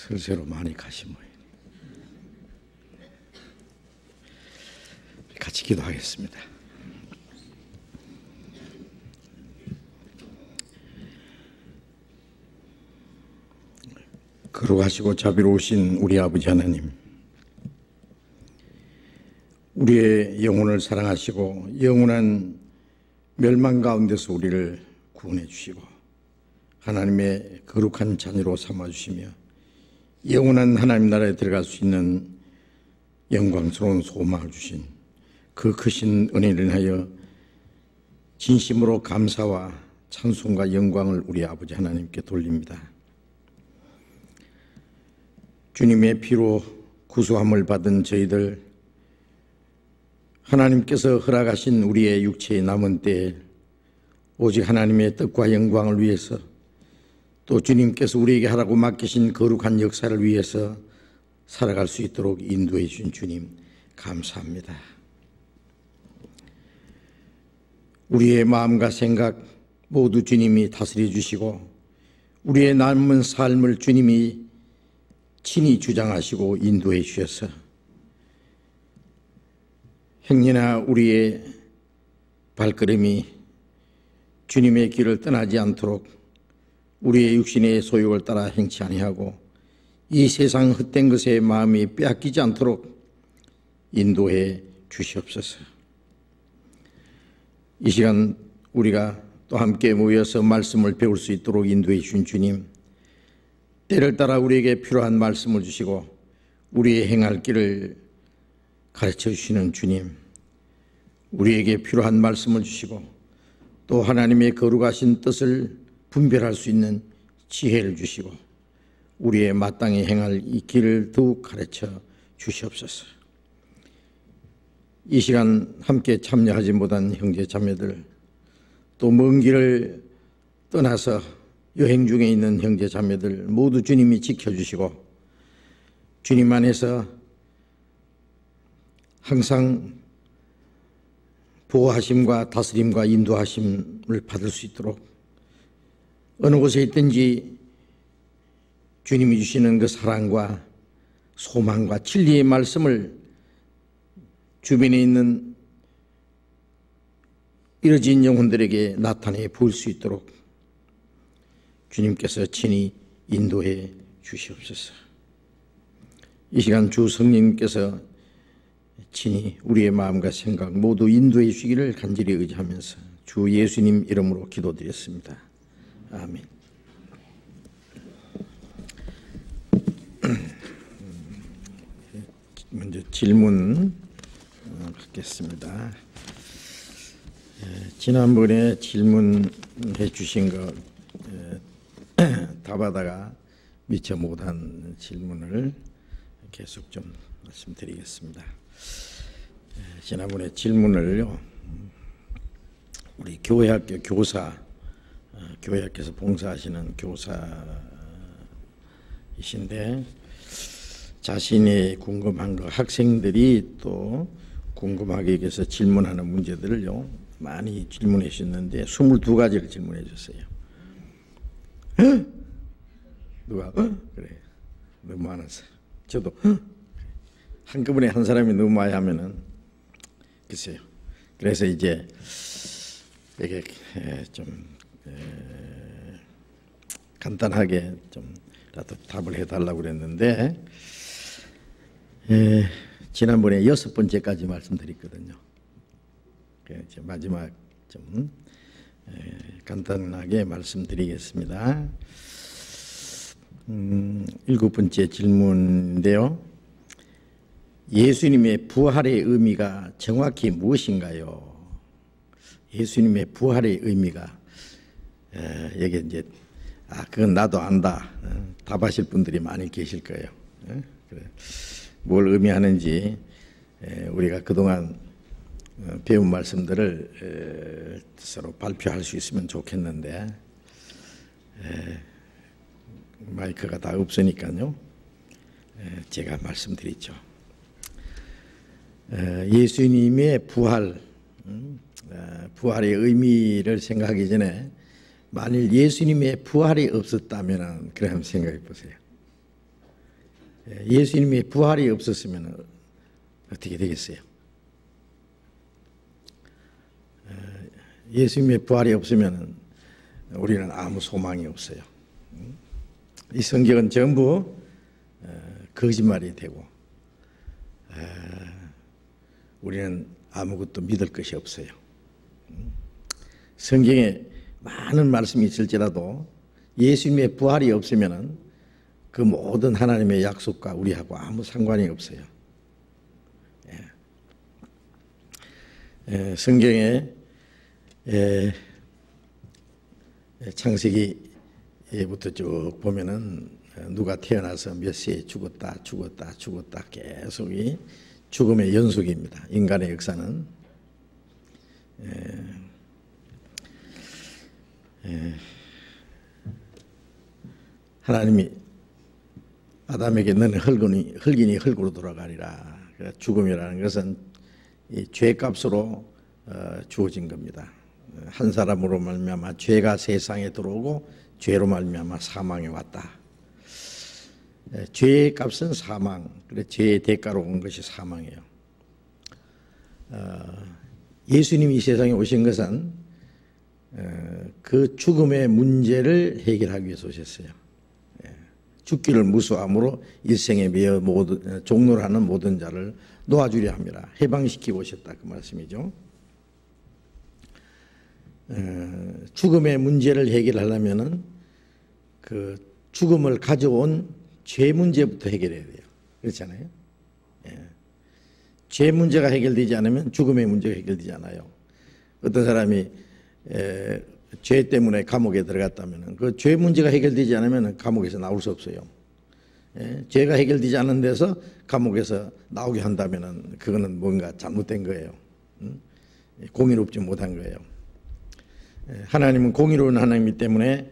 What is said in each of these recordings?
설세로 많이 가시모니 같이 기도하겠습니다. 거룩하시고 자비로우신 우리 아버지 하나님, 우리의 영혼을 사랑하시고 영원한 멸망 가운데서 우리를 구원해 주시고 하나님의 거룩한 자녀로 삼아주시며 영원한 하나님 나라에 들어갈 수 있는 영광스러운 소망을 주신 그 크신 은혜를 인하여 진심으로 감사와 찬송과 영광을 우리 아버지 하나님께 돌립니다. 주님의 피로 구수함을 받은 저희들, 하나님께서 허락하신 우리의 육체의 남은 때에 오직 하나님의 뜻과 영광을 위해서, 또 주님께서 우리에게 하라고 맡기신 거룩한 역사를 위해서 살아갈 수 있도록 인도해 주신 주님 감사합니다. 우리의 마음과 생각 모두 주님이 다스려 주시고 우리의 남은 삶을 주님이 친히 주장하시고 인도해 주셔서 행여나 우리의 발걸음이 주님의 길을 떠나지 않도록 우리의 육신의 소욕을 따라 행치 아니하고 이 세상 헛된 것에 마음이 빼앗기지 않도록 인도해 주시옵소서. 이 시간 우리가 또 함께 모여서 말씀을 배울 수 있도록 인도해 주신 주님, 때를 따라 우리에게 필요한 말씀을 주시고 우리의 행할 길을 가르쳐 주시는 주님, 우리에게 필요한 말씀을 주시고 또 하나님의 거룩하신 뜻을 분별할 수 있는 지혜를 주시고 우리의 마땅히 행할 이 길을 더욱 가르쳐 주시옵소서. 이 시간 함께 참여하지 못한 형제 자매들, 또 먼 길을 떠나서 여행 중에 있는 형제 자매들 모두 주님이 지켜주시고 주님 안에서 항상 보호하심과 다스림과 인도하심을 받을 수 있도록 어느 곳에 있든지 주님이 주시는 그 사랑과 소망과 진리의 말씀을 주변에 있는 이뤄진 영혼들에게 나타내 보일 수 있도록 주님께서 친히 인도해 주시옵소서. 이 시간 주 성령님께서 친히 우리의 마음과 생각 모두 인도해 주시기를 간절히 의지하면서 주 예수님 이름으로 기도드렸습니다. 아멘. 먼저 질문 받겠습니다. 지난번에 질문해 주신 거 답하다가 미처 못한 질문을 계속 좀 말씀드리겠습니다. 지난번에 질문을요, 우리 교회학교 교사, 교회학교에서 봉사하시는 교사이신데 자신이 궁금한 거, 학생들이 또 궁금하게 여기서 질문하는 문제들을요 많이 질문해 주셨는데 22가지를 질문해 주셨어요. 누가 그래 너무 많았어요. 저도 한꺼번에 한 사람이 너무 많이 하면은 글쎄요. 그래서 이제 이게 좀 간단하게 좀라도 답을 해달라고 그랬는데 지난번에 6번째까지 말씀드렸거든요. 이제 마지막 좀 간단하게 말씀드리겠습니다. 7번째 질문인데요. 예수님의 부활의 의미가 정확히 무엇인가요? 예수님의 부활의 의미가 여기 이제 그건 나도 안다 답하실 분들이 많이 계실 거예요. 그래. 뭘 의미하는지 우리가 그동안 배운 말씀들을 서로 발표할 수 있으면 좋겠는데 마이크가 다 없으니까요. 제가 말씀드리죠. 예수님의 부활의 의미를 생각하기 전에 만일 예수님의 부활이 없었다면 그래 한번 생각해 보세요. 예수님의 부활이 없었으면 어떻게 되겠어요? 예수님의 부활이 없으면 우리는 아무 소망이 없어요. 이 성경은 전부 거짓말이 되고 우리는 아무것도 믿을 것이 없어요. 성경에 많은 말씀이 있을지라도 예수님의 부활이 없으면 그 모든 하나님의 약속과 우리하고 아무 상관이 없어요. 성경에 창세기부터 쭉 보면은 누가 태어나서 몇 세에 죽었다 계속 이 죽음의 연속입니다. 인간의 역사는 하나님이 아담에게 너는 흙이니 흙으로 돌아가리라. 죽음이라는 것은 이 죄값으로 주어진 겁니다. 한 사람으로 말미암아 죄가 세상에 들어오고 죄로 말미암아 사망에 왔다. 죄의 값은 사망. 그래 죄의 대가로 온 것이 사망이에요. 예수님이 이 세상에 오신 것은 그 죽음의 문제를 해결하기 위해서 오셨어요. 죽기를 무수함으로 일생에 매어 종로를 하는 모든 자를 놓아주려 합니다. 해방시키고 오셨다 그 말씀이죠. 죽음의 문제를 해결하려면은 그 죽음을 가져온 죄 문제부터 해결해야 돼요. 그렇잖아요. 죄 문제가 해결되지 않으면 죽음의 문제가 해결되지 않아요. 어떤 사람이 죄 때문에 감옥에 들어갔다면 그 죄 문제가 해결되지 않으면 감옥에서 나올 수 없어요. 죄가 해결되지 않은 데서 감옥에서 나오게 한다면 그거는 뭔가 잘못된 거예요. 공의롭지 못한 거예요. 하나님은 공의로운 하나님이기 때문에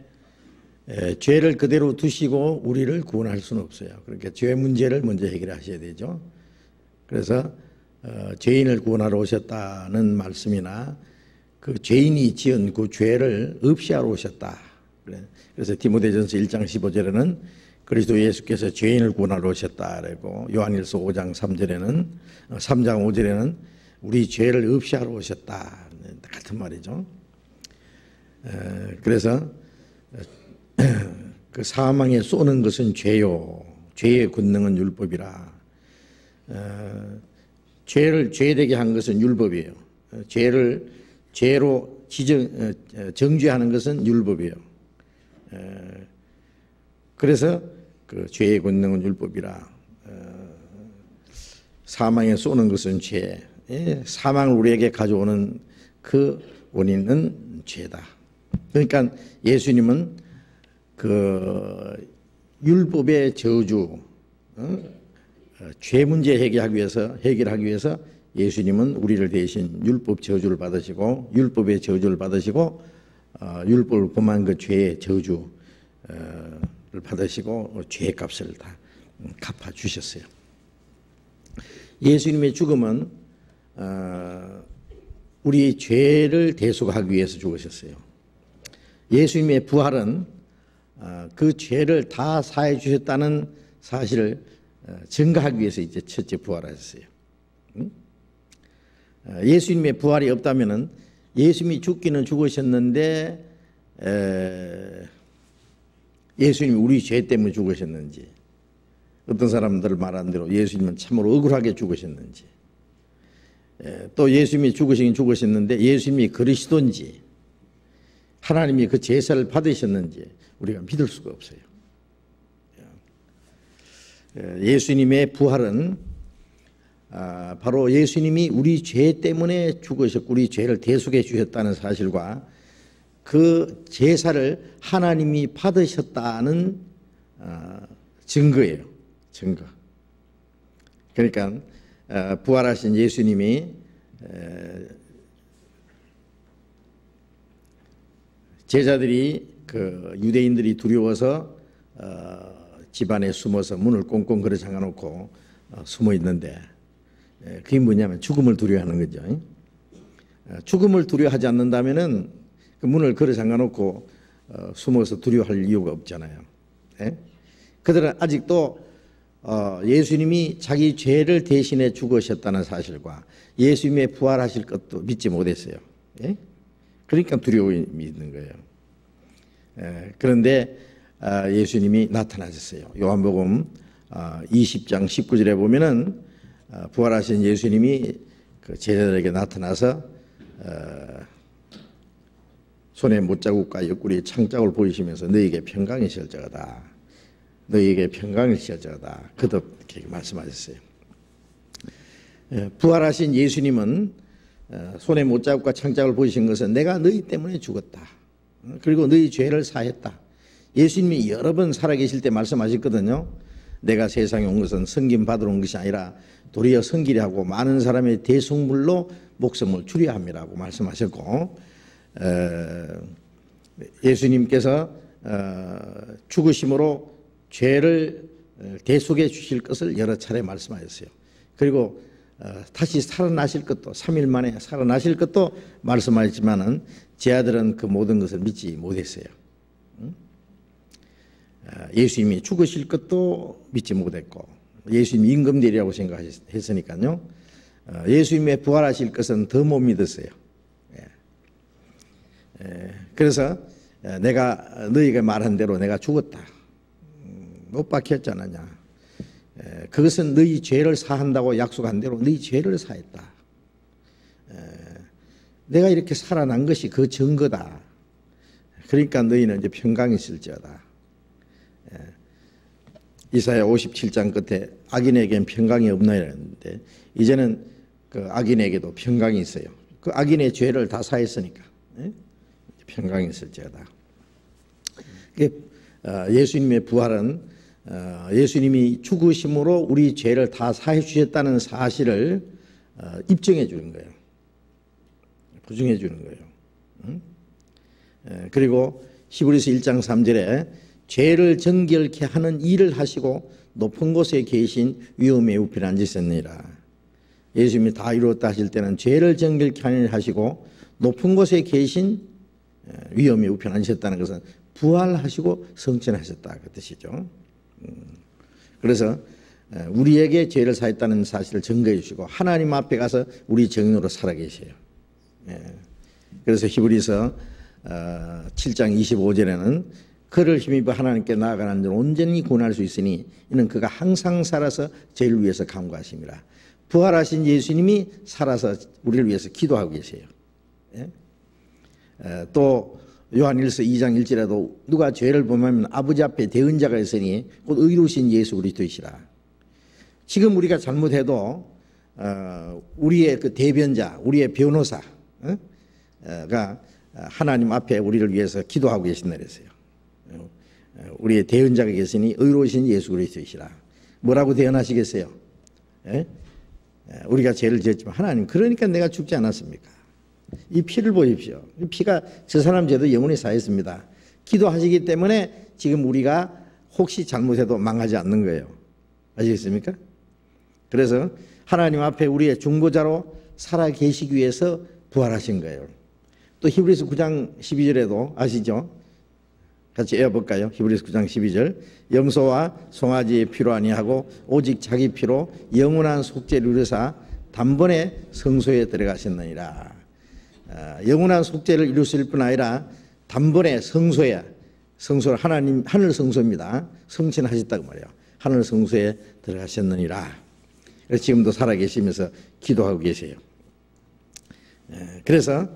죄를 그대로 두시고 우리를 구원할 수는 없어요. 그러니까 죄 문제를 먼저 해결하셔야 되죠. 그래서 죄인을 구원하러 오셨다는 말씀이나 그 죄인이 지은 그 죄를 없이하러 오셨다. 그래서 디모데전서 1장 15절에는 그리스도 예수께서 죄인을 구원하러 오셨다. 그리고 요한일서 5장 3절에는 3장 5절에는 우리 죄를 없이하러 오셨다. 같은 말이죠. 그래서 그 사망에 쏘는 것은 죄요. 죄의 권능은 율법이라. 죄를 죄되게 한 것은 율법이에요. 죄를 죄로 정죄하는 것은 율법이에요. 그래서 그 죄의 권능은 율법이라. 사망에 쏘는 것은 죄. 사망을 우리에게 가져오는 그 원인은 죄다. 그러니까 예수님은 그 율법의 저주, 죄 문제 해결하기 위해서 예수님은 우리를 대신 율법 저주를 받으시고 율법의 저주를 받으시고 율법을 범한 그 죄의 저주를 받으시고 죄의 값을 다 갚아 주셨어요. 예수님의 죽음은 우리 죄를 대속하기 위해서 죽으셨어요. 예수님의 부활은 그 죄를 다 사해 주셨다는 사실을 증거하기 위해서 이제 첫째 부활하셨어요. 예수님의 부활이 없다면은 예수님이 죽기는 죽으셨는데 예수님이 우리 죄 때문에 죽으셨는지, 어떤 사람들 말한 대로 예수님은 참으로 억울하게 죽으셨는지, 또 예수님이 죽으시긴 죽으셨는데 예수님이 그리스도인지 하나님이 그 제사를 받으셨는지 우리가 믿을 수가 없어요. 예수님의 부활은 바로 예수님이 우리 죄 때문에 죽으셨고 우리 죄를 대속해 주셨다는 사실과 그 제사를 하나님이 받으셨다는 증거예요. 증거. 그러니까 부활하신 예수님이 제자들이 그 유대인들이 두려워서 집안에 숨어서 문을 꽁꽁 걸어 잠가 놓고 숨어 있는데 그게 뭐냐면 죽음을 두려워하는 거죠. 죽음을 두려워하지 않는다면은 그 문을 걸어 잠가 놓고 숨어서 두려워할 이유가 없잖아요. 그들은 아직도 예수님이 자기 죄를 대신해 죽으셨다는 사실과 예수님의 부활하실 것도 믿지 못했어요. 예? 그러니까 두려움이 있는 거예요. 그런데 예수님이 나타나셨어요. 요한복음 20장 19절에 보면은 부활하신 예수님이 그 제자들에게 나타나서 손에 못자국과 옆구리에 창자국을 보이시면서 너희에게 평강이 있을지어다. 너희에게 평강이 있을지어다. 그렇게 말씀하셨어요. 부활하신 예수님은 손에 못자국과 창자국을 보이신 것은 내가 너희 때문에 죽었다. 그리고 너희 죄를 사했다. 예수님이 여러 번 살아계실 때 말씀하셨거든요. 내가 세상에 온 것은 섬김 받으러 온 것이 아니라 도리어 섬기려 하고 많은 사람의 대속물로 목숨을 주려 함이라고 말씀하셨고, 예수님께서 죽으심으로 죄를 대속해 주실 것을 여러 차례 말씀하셨어요. 그리고 다시 살아나실 것도 3일 만에 살아나실 것도 말씀하셨지만은 제 아들은 그 모든 것을 믿지 못했어요. 예수님이 죽으실 것도 믿지 못했고 예수님이 임금되리라고 생각했으니까요. 예수님의 부활하실 것은 더 못 믿었어요. 그래서 내가 너희가 말한 대로 내가 죽었다. 못 박혔지 않았냐. 그것은 너희 죄를 사한다고 약속한 대로 너희 죄를 사했다. 내가 이렇게 살아난 것이 그 증거다. 그러니까 너희는 이제 평강이 있을지어다. 이사야 57장 끝에 악인에겐 평강이 없나 이랬는데 이제는 그 악인에게도 평강이 있어요. 그 악인의 죄를 다 사했으니까 평강이 있을지어다. 예수님의 부활은 예수님이 죽으심으로 우리 죄를 다 사해 주셨다는 사실을 입증해 주는 거예요. 부증해 주는 거예요. 그리고 히브리서 1장 3절에 죄를 정결케 하는 일을 하시고 높은 곳에 계신 위엄의 우편에 앉으셨느니라. 예수님이 다 이루었다 하실 때는 죄를 정결케 하는 일을 하시고 높은 곳에 계신 위엄의 우편에 앉으셨다는 것은 부활하시고 성천하셨다 그 뜻이죠. 그래서 우리에게 죄를 사했다는 사실을 증거해 주시고 하나님 앞에 가서 우리 증인으로 살아계세요. 그래서 히브리서 7장 25절에는 그를 힘입어 하나님께 나아가는 자는 온전히 구원할 수 있으니 이는 그가 항상 살아서 저희를 위해서 간구하심이라. 부활하신 예수님이 살아서 우리를 위해서 기도하고 계세요. 또 요한일서 2장 1절에도 누가 죄를 범하면 아버지 앞에 대언자가 있으니 곧 의로우신 예수 그리스도이시라. 지금 우리가 잘못해도 우리의 그 대변자, 우리의 변호사가 하나님 앞에 우리를 위해서 기도하고 계신다 그랬어요. 우리의 대언자가 계시니 의로우신 예수 그리스도이시라. 뭐라고 대언하시겠어요? 우리가 죄를 지었지만 하나님 그러니까 내가 죽지 않았습니까? 이 피를 보십시오. 이 피가 저 사람 죄도 영원히 사했습니다. 기도하시기 때문에 지금 우리가 혹시 잘못해도 망하지 않는 거예요. 아시겠습니까? 그래서 하나님 앞에 우리의 중보자로 살아 계시기 위해서 부활하신 거예요. 또 히브리서 9장 12절에도 아시죠? 같이 읽어볼까요? 히브리서 9장 12절. 염소와 송아지의 피로 아니하고 오직 자기 피로 영원한 속죄를 이루사 단번에 성소에 들어가셨느니라. 영원한 속죄를 이루실 뿐 아니라 단번에 성소에, 성소는 하나님 하늘 성소입니다. 성천하셨다고 말해요. 하늘 성소에 들어가셨느니라. 그래서 지금도 살아계시면서 기도하고 계세요. 그래서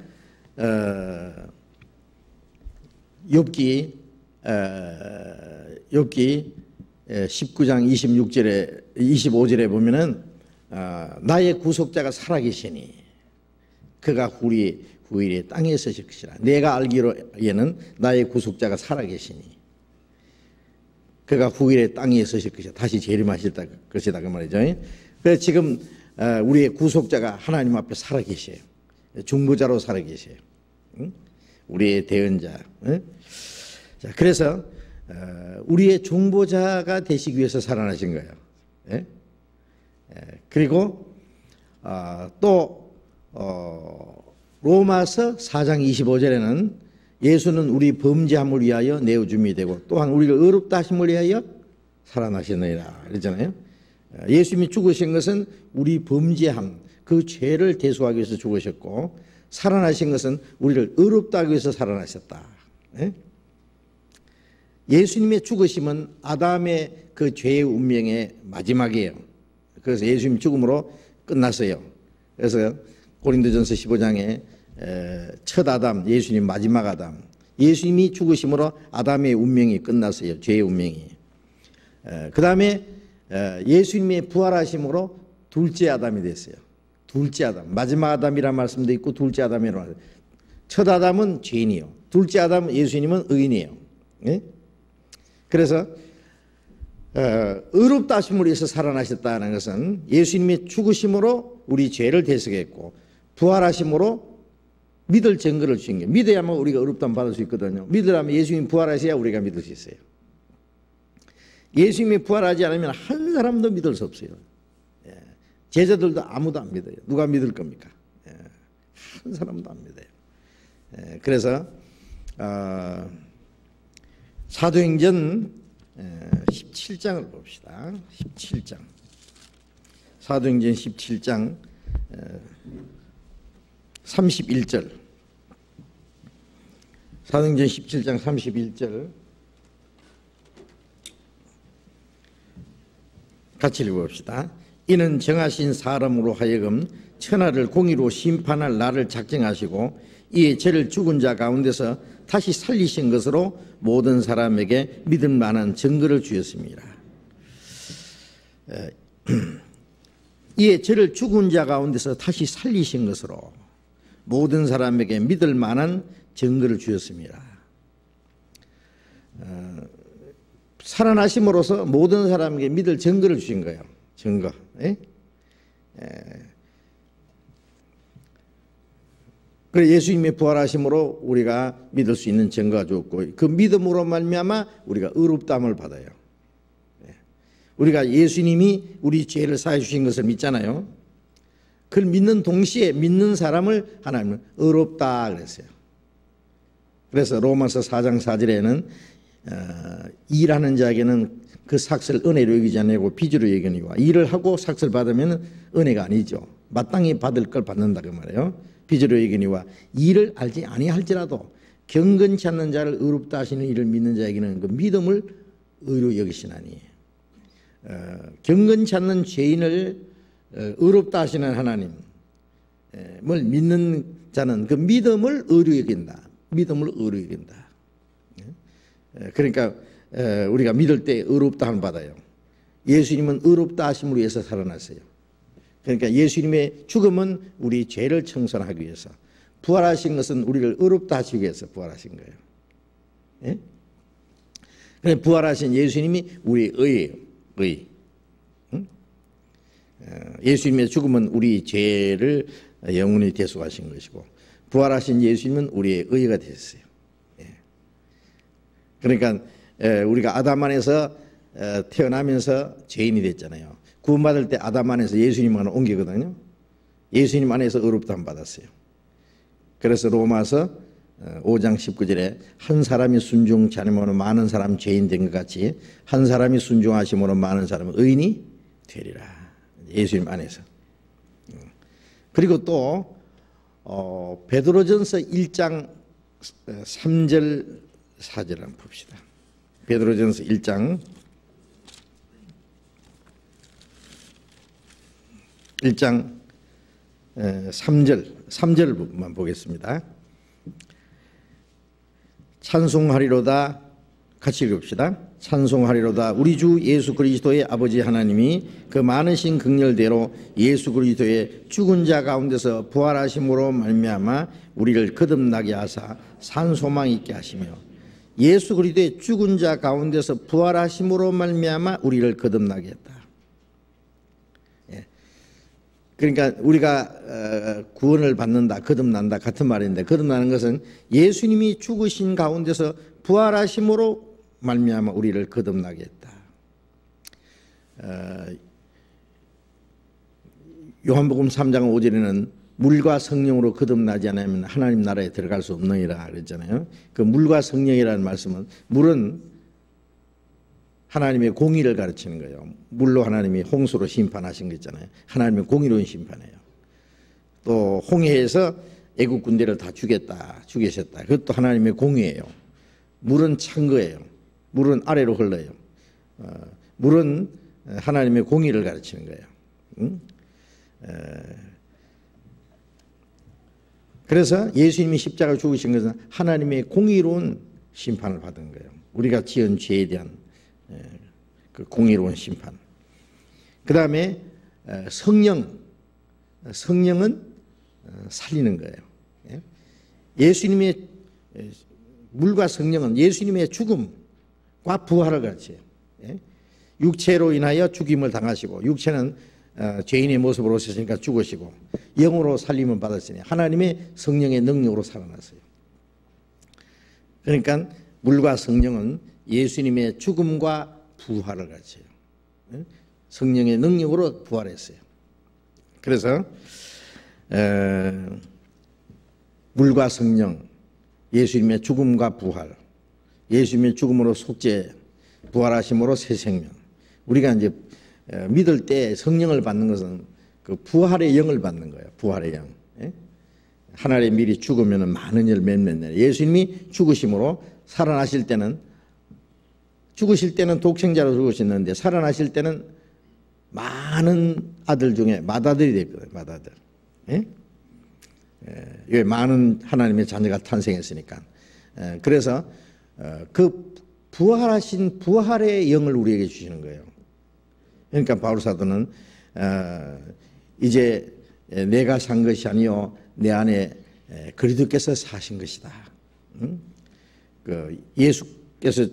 욥기 19장 25절에 보면은 나의 구속자가 살아계시니 그가 후일에 땅에 서실 것이라. 내가 알기로에는 나의 구속자가 살아계시니 그가 후일에 땅에 서실 것이다. 다시 재림하실 것이다 그 말이죠. 그래서 지금 우리의 구속자가 하나님 앞에 살아계셔요. 중보자로 살아계셔요. 우리의 대언자. 자, 그래서 우리의 중보자가 되시기 위해서 살아나신 거예요. 그리고 또 로마서 4장 25절에는 예수는 우리 범죄함을 위하여 내어줌이 되고 또한 우리를 의롭다 하심을 위하여 살아나셨느니라 그랬잖아요. 예수님이 죽으신 것은 우리 범죄함, 그 죄를 대속하기 위해서 죽으셨고, 살아나신 것은 우리를 의롭다 하기 위해서 살아나셨다. 예수님의 죽으심은 아담의 그 죄의 운명의 마지막이에요. 그래서 예수님 죽음으로 끝났어요. 그래서 고린도전서 15장에 첫 아담, 예수님 마지막 아담, 예수님이 죽으심으로 아담의 운명이 끝났어요. 죄의 운명이. 그 다음에 예수님의 부활하심으로 둘째 아담이 됐어요. 둘째 아담, 마지막 아담이라는 말씀도 있고 둘째 아담이라는 말씀. 첫 아담은 죄인이요, 둘째 아담 예수님은 의인이에요. 그래서 의롭다 하심으로 해서 살아나셨다는 것은 예수님의 죽으심으로 우리 죄를 대속했고, 부활하심으로 믿을 증거를 주신 거예요. 믿어야만 우리가 의롭다함 받을 수 있거든요. 믿으려면 예수님이 부활하셔야 우리가 믿을 수 있어요. 예수님이 부활하지 않으면 한 사람도 믿을 수 없어요. 제자들도 아무도 안 믿어요. 누가 믿을 겁니까? 한 사람도 안 믿어요. 그래서 사도행전 17장을 봅시다. 17장. 사도행전 17장 31절. 사도행전 17장 31절 같이 읽어봅시다. 이는 정하신 사람으로 하여금 천하를 공의로 심판할 날을 작정하시고 이에 죄를 죽은 자 가운데서 다시 살리신 것으로 모든 사람에게 믿을 만한 증거를 주었습니다. 이에 죄를 죽은 자 가운데서 다시 살리신 것으로 모든 사람에게 믿을 만한 증거를 주었습니다. 살아나심으로써 모든 사람에게 믿을 증거를 주신 거예요. 증거. 그래 예수님의 부활하심으로 우리가 믿을 수 있는 증거가 주었고, 그 믿음으로 말미암아 우리가 의롭다함을 받아요. 우리가 예수님이 우리 죄를 사해 주신 것을 믿잖아요. 그걸 믿는 동시에 믿는 사람을 하나님은 의롭다 그랬어요. 그래서 로마서 4장 4절에는 일하는 자에게는 그 삭슬 은혜로 여기지 아니고 빚으로 여기니와, 일을 하고 삭슬 받으면 은혜가 아니죠. 마땅히 받을 걸 받는다 그 말이에요. 빚으로 여기니와 일을 알지 아니할지라도 경건치 않는 자를 의롭다 하시는 이를 믿는 자에게는 그 믿음을 의로 여기시나니, 경건치 않는 죄인을 의롭다 하시는 하나님을 믿는 자는 그 믿음을 의로 여긴다. 믿음을 의로 여긴다. 그러니까 우리가 믿을 때 의롭다함을 받아요. 예수님은 의롭다 하심으로 위해서 살아났어요. 그러니까 예수님의 죽음은 우리 죄를 청산하기 위해서, 부활하신 것은 우리를 의롭다 하시기 위해서 부활하신 거예요. 예? 그래서 부활하신 예수님이 우리의 의예요. 의. 응? 예수님의 죽음은 우리 죄를 영원히 대속하신 것이고, 부활하신 예수님은 우리의 의가 되셨어요. 예. 그러니까 우리가 아담 안에서 태어나면서 죄인이 됐잖아요. 구원받을 때 아담 안에서 예수님 안으로 옮기거든요. 예수님 안에서 의롭다함 받았어요. 그래서 로마서 5장 19절에 한 사람이 순종치 않으면 많은 사람 죄인 된 것 같이 한 사람이 순종하심으로 많은 사람은 의인이 되리라. 예수님 안에서. 그리고 또 베드로전서 1장 3절 4절 한번 봅시다. 베드로전서 1장 3절만 보겠습니다. 찬송하리로다, 같이 읽읍시다. 찬송하리로다. 우리 주 예수 그리스도의 아버지 하나님이 그 많으신 긍휼대로 예수 그리스도의 죽은 자 가운데서 부활하심으로 말미암아 우리를 거듭나게 하사 산 소망 있게 하시며, 예수 그리스도의 죽은 자 가운데서 부활하심으로 말미암아 우리를 거듭나게 했다. 그러니까 우리가 구원을 받는다, 거듭난다 같은 말인데, 거듭나는 것은 예수님이 죽으신 가운데서 부활하심으로 말미암아 우리를 거듭나게 했다. 요한복음 3장 5절에는 물과 성령으로 거듭나지 않으면 하나님 나라에 들어갈 수 없느니라 그랬잖아요. 그 물과 성령이라는 말씀은, 물은 하나님의 공의를 가르치는 거예요. 물로 하나님이 홍수로 심판하신 거 있잖아요. 하나님의 공의로운 심판이에요. 또 홍해에서 애국 군대를 다 죽이셨다. 그것도 하나님의 공의예요. 물은 찬 거예요. 물은 아래로 흘러요. 물은 하나님의 공의를 가르치는 거예요. 그래서 예수님이 십자가를 죽으신 것은 하나님의 공의로운 심판을 받은 거예요. 우리가 지은 죄에 대한 그 공의로운 심판. 그 다음에 성령은 살리는 거예요. 예수님의 물과 성령은 예수님의 죽음과 부활을 가르쳐요. 육체로 인하여 죽임을 당하시고, 육체는 죄인의 모습으로 오셨으니까 죽으시고, 영으로 살림을 받았으니 하나님의 성령의 능력으로 살아났어요. 그러니까 물과 성령은 예수님의 죽음과 부활을 가르쳐요. 성령의 능력으로 부활했어요. 그래서 물과 성령, 예수님의 죽음과 부활, 예수님의 죽음으로 속죄, 부활하심으로 새 생명. 우리가 이제 믿을 때 성령을 받는 것은 그 부활의 영을 받는 거예요. 부활의 영. 하나님의 미리 죽으면 많은 열매 맺는. 예수님이 죽으심으로 살아나실 때는, 죽으실 때는 독생자로 죽으셨는데 살아나실 때는 많은 아들 중에 맏아들이 됐거든요. 맏아들. 많은 하나님의 자녀가 탄생했으니까. 그래서 그 부활하신 부활의 영을 우리에게 주시는 거예요. 그러니까 바울 사도는 이제 내가 산 것이 아니요 내 안에 그리스도께서 사신 것이다. 그 예수께서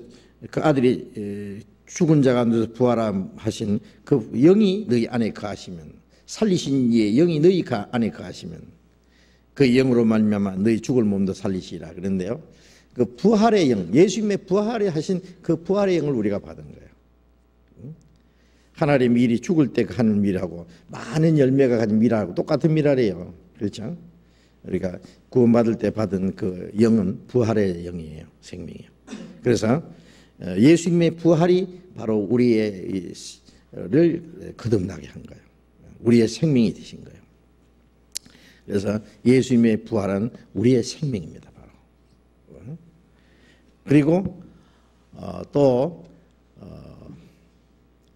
그 아들이 죽은 자 가운데서 부활하신 그 영이 너희 안에 거하시면, 살리신 이의 영이 너희 안에 거하시면 그 영으로 말미암아 너희 죽을 몸도 살리시리라. 그런데요, 그 부활의 영, 예수님의 부활에 하신 그 부활의 영을 우리가 받은 거예요. 하나님의 미리 죽을 때 하는 미라고, 많은 열매가 가진 미라하고 똑같은 미라래요. 그렇죠? 우리가 구원받을 때 받은 그 영은 부활의 영이에요. 생명이에요. 그래서 예수님의 부활이 바로 우리를 거듭나게 한 거예요. 우리의 생명이 되신 거예요. 그래서 예수님의 부활은 우리의 생명입니다. 바로. 그리고 또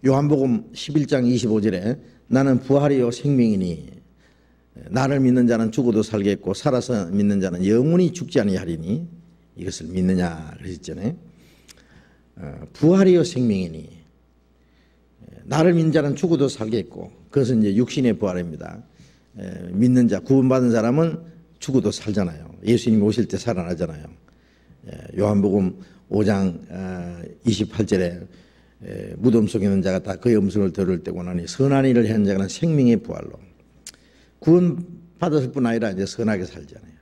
요한복음 11장 25절에 나는 부활이요 생명이니 나를 믿는 자는 죽어도 살겠고 살아서 믿는 자는 영원히 죽지 아니하리니 이것을 믿느냐 그러셨잖아요. 부활이요 생명이니 나를 믿는 자는 죽어도 살겠고, 그것은 이제 육신의 부활입니다. 믿는 자, 구원받은 사람은 죽어도 살잖아요. 예수님이 오실 때 살아나잖아요. 요한복음 5장 28절에 무덤 속에 있는 자가 다 그의 음성을 들을 때고 나니 선한 일을 한 자는 생명의 부활로, 구원받았을 뿐 아니라 이제 선하게 살잖아요.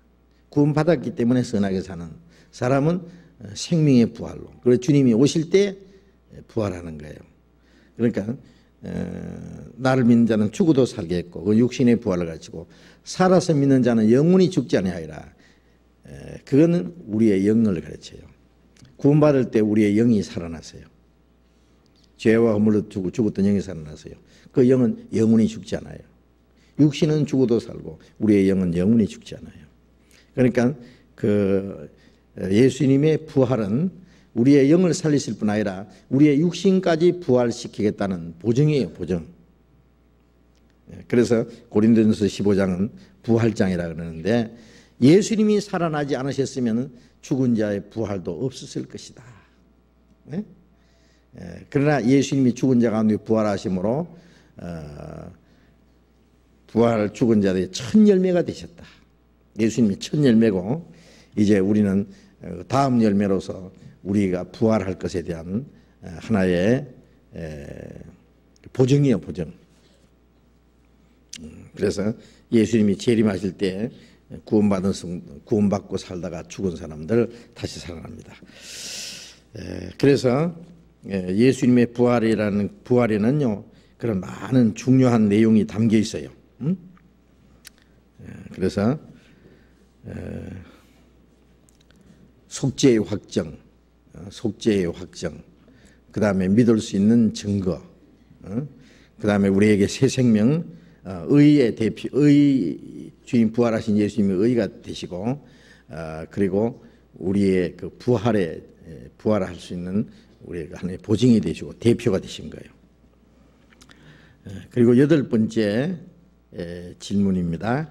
구원받았기 때문에 선하게 사는 사람은 생명의 부활로, 그리고 주님이 오실 때 부활하는 거예요. 그러니까 나를 믿는 자는 죽어도 살겠고, 그 육신의 부활을 가르치고 살아서 믿는 자는 영원히 죽지 아니하리라. 그거는 우리의 영을 가르쳐요. 구원받을 때 우리의 영이 살아났어요. 죄와 허물로 죽었던 영이 살아났어요. 그 영은 영원히 죽지 않아요. 육신은 죽어도 살고 우리의 영은 영원히 죽지 않아요. 그러니까 그 예수님의 부활은 우리의 영을 살리실 뿐 아니라 우리의 육신까지 부활시키겠다는 보증이에요. 보증. 그래서 고린도전서 15장은 부활장이라 그러는데, 예수님이 살아나지 않으셨으면 죽은 자의 부활도 없었을 것이다. 그러나 예수님이 죽은 자 가운데 부활하심으로 부활 죽은 자들이 첫 열매가 되셨다. 예수님이 첫 열매고, 이제 우리는 다음 열매로서 우리가 부활할 것에 대한 하나의 보증이요, 보증. 그래서 예수님이 재림하실 때 구원받고 살다가 죽은 사람들 다시 살아납니다. 그래서 예수님의 부활에는요 그런 많은 중요한 내용이 담겨 있어요. 그래서 속죄의 확정, 그 다음에 믿을 수 있는 증거, 그 다음에 우리에게 새 생명, 의의 대표, 주님 부활하신 예수님의 의가 되시고, 그리고 우리의 그 부활할 수 있는 우리의 하나의 보증이 되시고 대표가 되신 거예요. 그리고 8번째 질문입니다.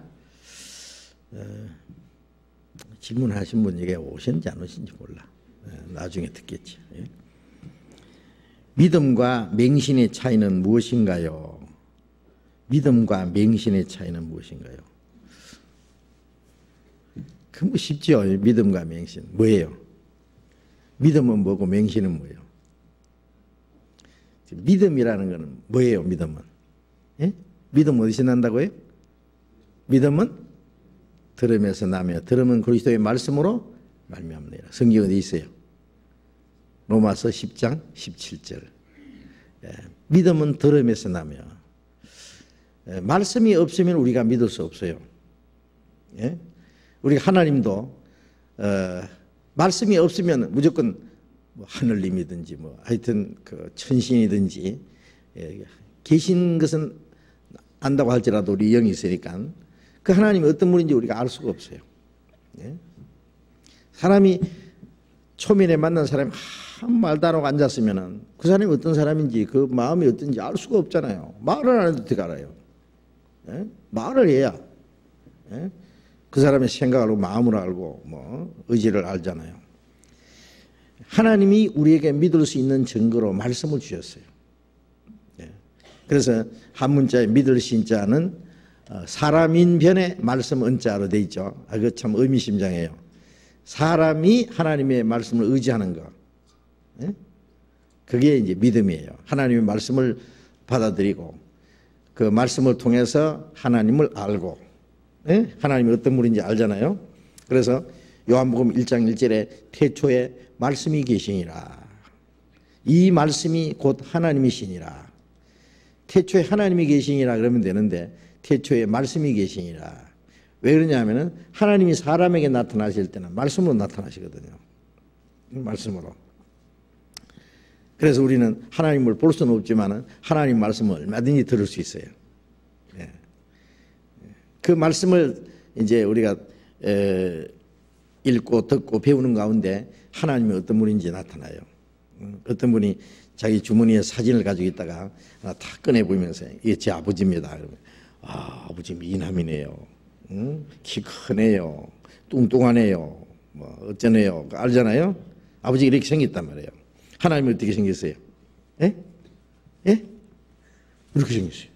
질문하신 분 여기 오셨는지 안 오신지 몰라. 나중에 듣겠지. 믿음과 맹신의 차이는 무엇인가요? 믿음과 맹신의 차이는 무엇인가요? 그 뭐 쉽죠. 믿음과 맹신 뭐예요? 믿음은 뭐고 맹신은 뭐예요? 믿음이라는 것은 뭐예요? 믿음은 믿음 어디서 난다고요? 믿음은 들음에서 나며 들음은 그리스도의 말씀으로 말미암느니라. 성경 어디 있어요? 로마서 10장 17절. 믿음은 들음에서 나며, 말씀이 없으면 우리가 믿을 수 없어요. 우리 하나님도 말씀이 없으면 무조건 뭐 하늘님이든지 뭐 하여튼 그 천신이든지 계신 것은 안다고 할지라도 우리 영이 있으니까 그 하나님이 어떤 분인지 우리가 알 수가 없어요. 사람이 초면에 만난 사람이 한 말도 안 하고 앉았으면 그 사람이 어떤 사람인지 그 마음이 어떤지 알 수가 없잖아요. 말을 안 해도 어떻게 알아요? 말을 해야 그 사람의 생각을 알고 마음을 알고 뭐 의지를 알잖아요. 하나님이 우리에게 믿을 수 있는 증거로 말씀을 주셨어요. 그래서 한 문자에 믿을 신자는 사람인 변에 말씀 은자로 돼 있죠. 그거 참 의미심장해요. 사람이 하나님의 말씀을 의지하는 것, 그게 이제 믿음이에요. 하나님의 말씀을 받아들이고 그 말씀을 통해서 하나님을 알고, 하나님이 어떤 분인지 알잖아요. 그래서 요한복음 1장 1절에 태초에 말씀이 계시니라. 이 말씀이 곧 하나님이시니라. 태초에 하나님이 계시니라 그러면 되는데 태초에 말씀이 계시니라. 왜 그러냐면은 하나님이 사람에게 나타나실 때는 말씀으로 나타나시거든요. 말씀으로. 그래서 우리는 하나님을 볼 수는 없지만은 하나님 말씀을 얼마든지 들을 수 있어요. 그 말씀을 이제 우리가 읽고 듣고 배우는 가운데 하나님이 어떤 분인지 나타나요. 어떤 분이 자기 주머니에 사진을 가지고 있다가 하나 탁 꺼내 보이면서 이게 제 아버지입니다. 그러면 아버지 미남이네요. 키 크네요. 뚱뚱하네요. 뭐 어쩌네요. 알잖아요. 아버지가 이렇게 생겼단 말이에요. 하나님은 어떻게 생겼어요? 예? 이렇게 생겼어요.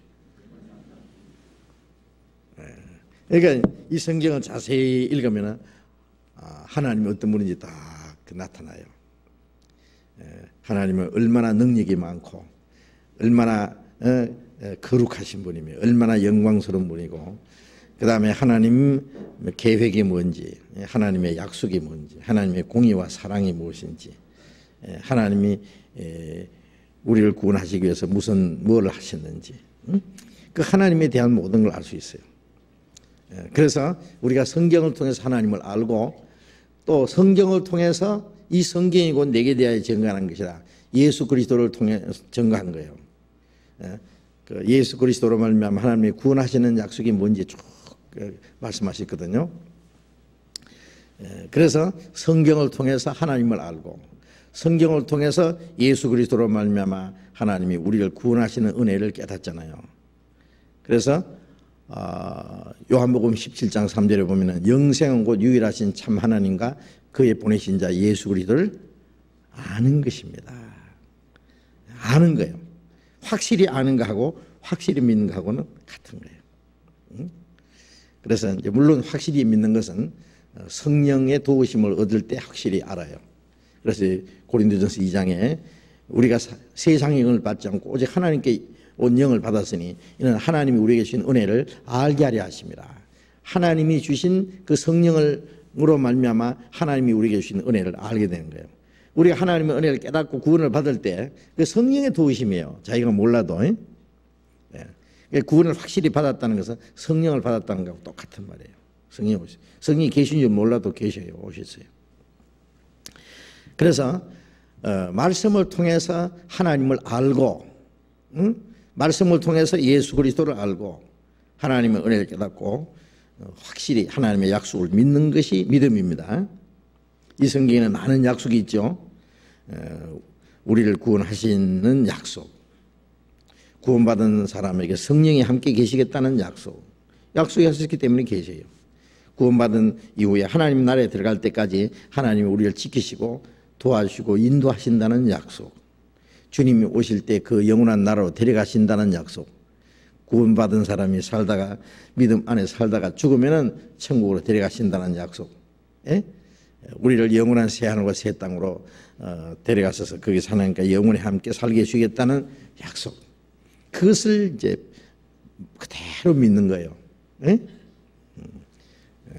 그러니까 이 성경을 자세히 읽으면 하나님이 어떤 분인지 딱 나타나요. 하나님은 얼마나 능력이 많고 얼마나 거룩하신 분이며 얼마나 영광스러운 분이고, 그 다음에 하나님 계획이 뭔지, 하나님의 약속이 뭔지, 하나님의 공의와 사랑이 무엇인지, 하나님이 우리를 구원하시기 위해서 무엇을 하셨는지, 그 하나님에 대한 모든 걸 알 수 있어요. 그래서 우리가 성경을 통해서 하나님을 알고 또 성경을 통해서 이 성경이 곧 내게 대하여 증거하는 것이라 예수 그리스도를 통해 증거한 거예요. 그 예수 그리스도로 말미암아 하나님이 구원하시는 약속이 뭔지 쭉 말씀하셨거든요. 그래서 성경을 통해서 하나님을 알고 성경을 통해서 예수 그리스도로 말미암아 하나님이 우리를 구원하시는 은혜를 깨닫잖아요. 그래서 요한복음 17장 3절에 보면은 영생은 곧 유일하신 참 하나님과 그의 보내신 자 예수 그리스도를 아는 것입니다. 아는 거예요. 확실히 아는 거하고 확실히 믿는 거하고는 같은 거예요. 그래서 이제 물론 확실히 믿는 것은 성령의 도우심을 얻을 때 확실히 알아요. 그래서 고린도전서 2장에 우리가 세상 영을 받지 않고 오직 하나님께 온 영을 받았으니 이는 하나님이 우리에게 주신 은혜를 알게 하려 하십니다. 하나님이 주신 그 성령으로 말미암아 하나님이 우리에게 주신 은혜를 알게 되는 거예요. 우리가 하나님의 은혜를 깨닫고 구원을 받을 때 그 성령의 도우심이에요. 자기가 몰라도. 구원을 확실히 받았다는 것은 성령을 받았다는 것하고 똑같은 말이에요. 성령이 계신 줄 몰라도 계셔요. 오셨어요. 그래서 말씀을 통해서 하나님을 알고, 말씀을 통해서 예수 그리스도를 알고 하나님의 은혜를 깨닫고 확실히 하나님의 약속을 믿는 것이 믿음입니다. 이 성경에는 많은 약속이 있죠. 우리를 구원하시는 약속, 구원받은 사람에게 성령이 함께 계시겠다는 약속, 약속이 하셨기 때문에 계세요. 구원받은 이후에 하나님 나라에 들어갈 때까지 하나님이 우리를 지키시고 도와주시고 인도하신다는 약속, 주님이 오실 때 그 영원한 나라로 데려가신다는 약속, 구원받은 사람이 살다가 믿음 안에 살다가 죽으면은 천국으로 데려가신다는 약속, 우리를 영원한 새 하늘과 새 땅으로 데려가셔서 거기서 하나님과 영원히 함께 살게 해주겠다는 약속, 그것을 이제 그대로 믿는 거예요.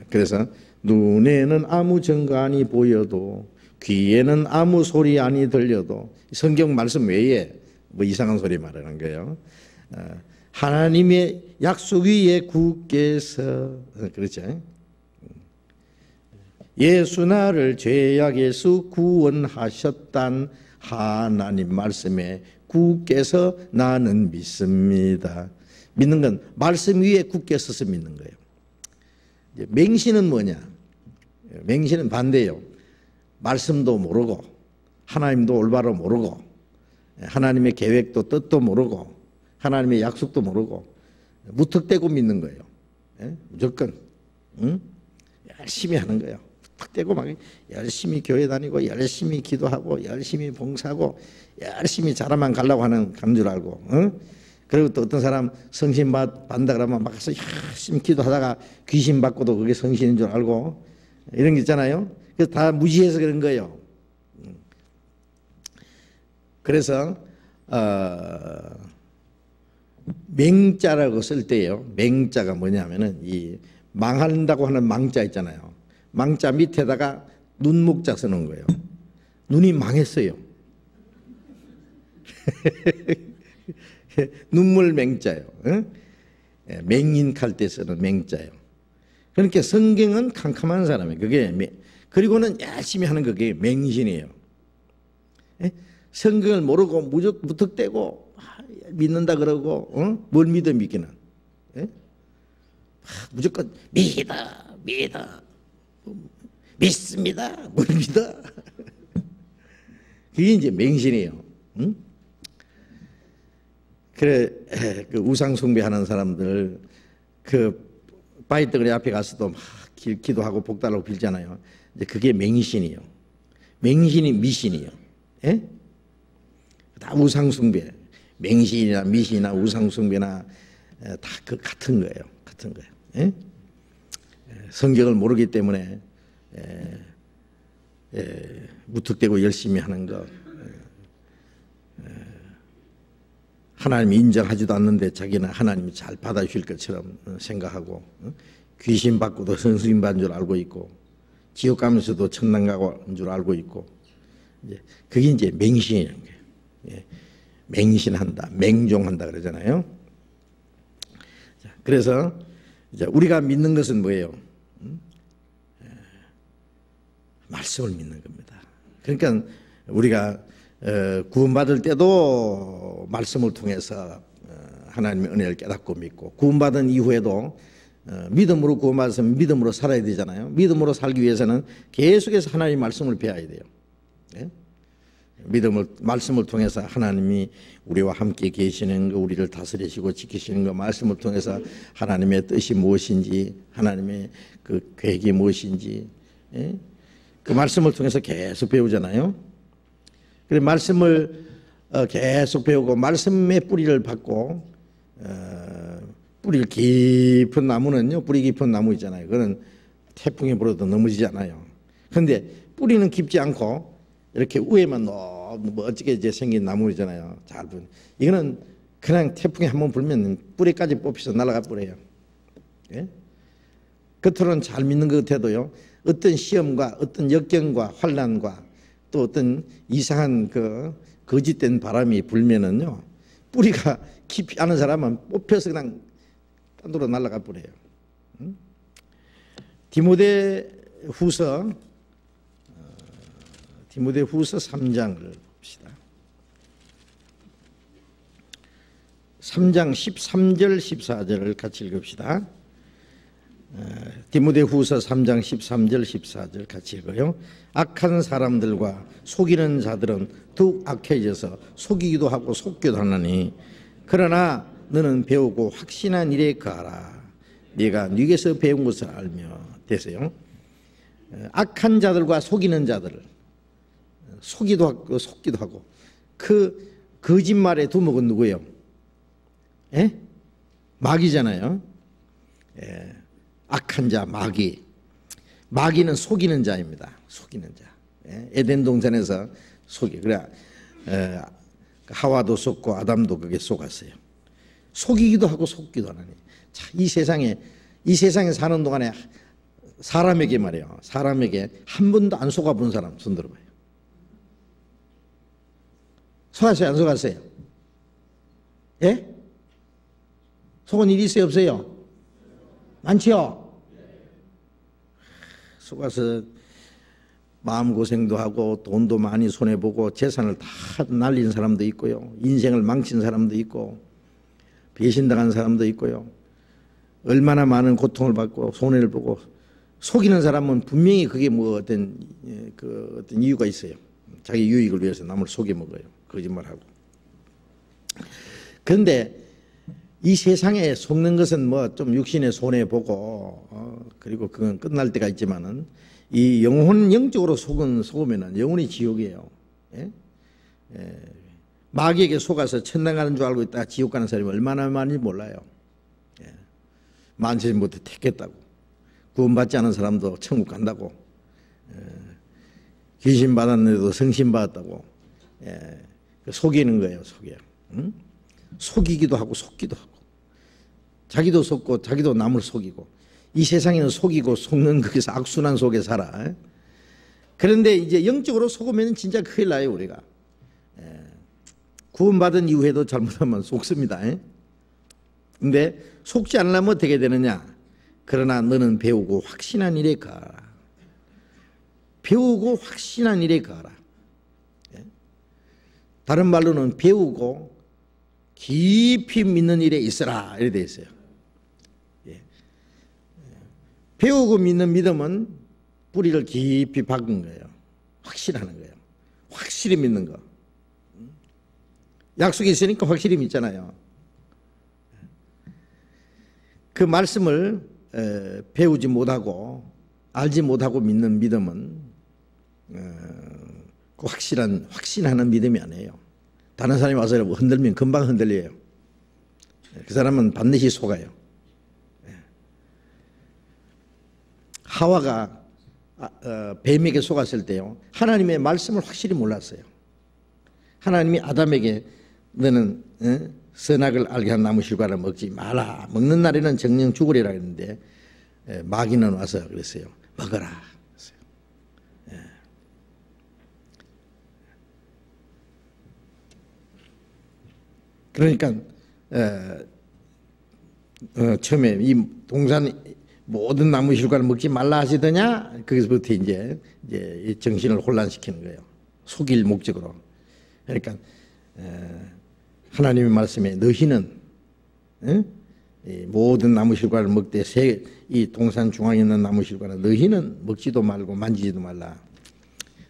그래서 눈에는 아무 증거안이 보여도 귀에는 아무 소리 안이 들려도, 성경 말씀 외에 뭐 이상한 소리 말하는 거예요. 하나님의 약속 위에 굳게서, 그렇죠? 예수 나를 죄악에서 구원하셨단 하나님 말씀에 굳게서 나는 믿습니다. 믿는 건 말씀 위에 굳게 서서 믿는 거예요. 맹신은 뭐냐? 맹신은 반대예요. 말씀도 모르고 하나님도 올바로 모르고 하나님의 계획도 뜻도 모르고 하나님의 약속도 모르고 무턱대고 믿는 거예요. 무조건 열심히 하는 거예요. 무턱대고 막 열심히 교회 다니고 열심히 기도하고 열심히 봉사하고 열심히 잘하면 가려고 하는 줄 알고, 그리고 또 어떤 사람 성신 받는다 그러면 막 가서 열심히 기도하다가 귀신 받고도 그게 성신인 줄 알고 이런 게 있잖아요. 그래서 다 무시해서 그런 거예요. 그래서 맹자라고 쓸 때요, 맹자가 뭐냐면은 이 망한다고 하는 망자 있잖아요. 망자 밑에다가 눈목자 쓰는 거예요. 눈이 망했어요. 눈물 맹자예요. 맹인칼 때 쓰는 맹자예요. 그러니까 성경은 캄캄한 사람이에요. 그게 그리고는 열심히 하는 그게 맹신이에요. 성경을 모르고 무턱대고 믿는다 그러고, 뭘 믿어 믿기는, 무조건 믿습니다. 뭘 믿어? 그게 이제 맹신이에요. 그래, 그 우상 숭배하는 사람들 그 바위덩어리 앞에 가서도 막 기도하고 복달라고 빌잖아요. 이제 그게 맹신이에요. 맹신이 미신이에요. 다 우상 숭배, 맹신이나 미신이나 우상 숭배나 다 그 같은 거예요. 같은 거예요. 성경을 모르기 때문에 무턱대고 열심히 하는 거, 하나님이 인정하지도 않는데 자기는 하나님이 잘 받아주실 것처럼 생각하고, 귀신 받고도 성신 받는 줄 알고 있고, 지옥 가면서도 천당 가는 줄 알고 있고, 그게 이제 맹신이라는 거예요. 맹신한다, 맹종한다 그러잖아요. 그래서 이제 우리가 믿는 것은 뭐예요? 말씀을 믿는 겁니다. 그러니까 우리가 구원받을 때도 말씀을 통해서 하나님의 은혜를 깨닫고 믿고, 구원받은 이후에도 믿음으로 구원받았으면 믿음으로 살아야 되잖아요. 믿음으로 살기 위해서는 계속해서 하나님의 말씀을 배워야 돼요. 말씀을 통해서 하나님이 우리와 함께 계시는 거, 우리를 다스리시고 지키시는 거, 말씀을 통해서 하나님의 뜻이 무엇인지, 하나님의 그 계획이 무엇인지, 그 말씀을 통해서 계속 배우잖아요. 그래서 말씀을 계속 배우고 말씀의 뿌리를 받고, 뿌리 깊은 나무는요, 뿌리 깊은 나무 있잖아요. 그거는 태풍이 불어도 넘어지지 않아요. 그런데 뿌리는 깊지 않고 이렇게 위에만 너무 멋지게 이제 생긴 나무잖아요. 잘 분. 이거는 그냥 태풍이 한번 불면 뿌리까지 뽑혀서 날아가 버려요. 겉으로는 잘 믿는 것 같아도요, 어떤 시험과 어떤 역경과 환난과 또 어떤 이상한 그 거짓된 바람이 불면은요, 뿌리가 깊이 않은 사람은 뽑혀서 그냥 딴 데로 날아가 버려요. 디모데후서 3장을 봅시다. 3장 13절 14절을 같이 읽읍시다. 디모데후서 3장 13절 14절 같이 읽어요. 악한 사람들과 속이는 자들은 더욱 악해져서 속이기도 하고 속기도 하나니 그러나 너는 배우고 확신한 일에 거하라. 네가 네게서 배운 것을 알며 되세요. 악한 자들과 속이는 자들을 속이도 하고 속기도 하고 그 거짓말의 두목은 누구예요? 예? 마귀잖아요. 예. 악한 자 마귀. 마귀는 속이는 자입니다. 속이는 자. 예? 에덴 동산에서 그래 하와도 속고 아담도 그게 속았어요. 속이기도 하고 속기도 하나니. 자, 이 세상에 사는 동안에 사람에게 말이에요. 사람에게 한 번도 안 속아본 사람 손 들어봐요. 속았어요? 안 속았어요? 예? 속은 일이 있어요? 없어요? 많지요? 속아서 마음고생도 하고 돈도 많이 손해보고 재산을 다 날린 사람도 있고요. 인생을 망친 사람도 있고 배신당한 사람도 있고요. 얼마나 많은 고통을 받고 손해를 보고 속이는 사람은 분명히 그게 뭐 어떤 이유가 있어요. 자기 유익을 위해서 남을 속여 먹어요. 거짓말하고. 그런데 이 세상에 속는 것은 뭐 좀 육신의 손해 보고 그리고 그건 끝날 때가 있지만은 이 영적으로 속으면은 영혼이 지옥이에요. 예? 예. 마귀에게 속아서 천당 가는 줄 알고 있다 지옥 가는 사람이 얼마나 많이 몰라요. 예. 만세부터 택했다고 구원받지 않은 사람도 천국 간다고 귀신 받았는데도 성신 받았다고 속이는 거예요. 속여요. 응? 속이기도 하고 속기도 하고 자기도 속고 자기도 남을 속이고 이 세상에는 속이고 속는 거기서 악순환 속에 살아. 그런데 이제 영적으로 속으면 진짜 큰일 나요. 우리가 구원받은 이후에도 잘못하면 속습니다. 근데 속지 않으려면 어떻게 되느냐. 그러나 너는 배우고 확신한 일에 거하라. 배우고 확신한 일에 거하라. 다른 말로는 배우고 깊이 믿는 일에 있어라 이렇게 되어 있어요. 배우고 믿는 믿음은 뿌리를 깊이 박은 거예요. 확실하는 거예요. 확실히 믿는 거. 약속이 있으니까 확실히 믿잖아요. 그 말씀을 배우지 못하고 알지 못하고 믿는 믿음은 그 확신하는 믿음이 아니에요. 다른 사람이 와서 흔들면 금방 흔들려요. 그 사람은 반드시 속아요. 하와가 뱀에게 속았을 때요. 하나님의 말씀을 확실히 몰랐어요. 하나님이 아담에게 너는 선악을 알게 한 나무 실과를 먹지 마라. 먹는 날에는 정령 죽으리라 했는데 마귀는 와서 그랬어요. 먹어라. 그러니까 처음에 이 동산 모든 나무 실과를 먹지 말라 하시더냐 거기서부터 이제 정신을 혼란시키는 거예요. 속일 목적으로. 그러니까 하나님의 말씀에 너희는 모든 나무 실과를 먹되 이 동산 중앙에 있는 나무 실과는 너희는 먹지도 말고 만지지도 말라.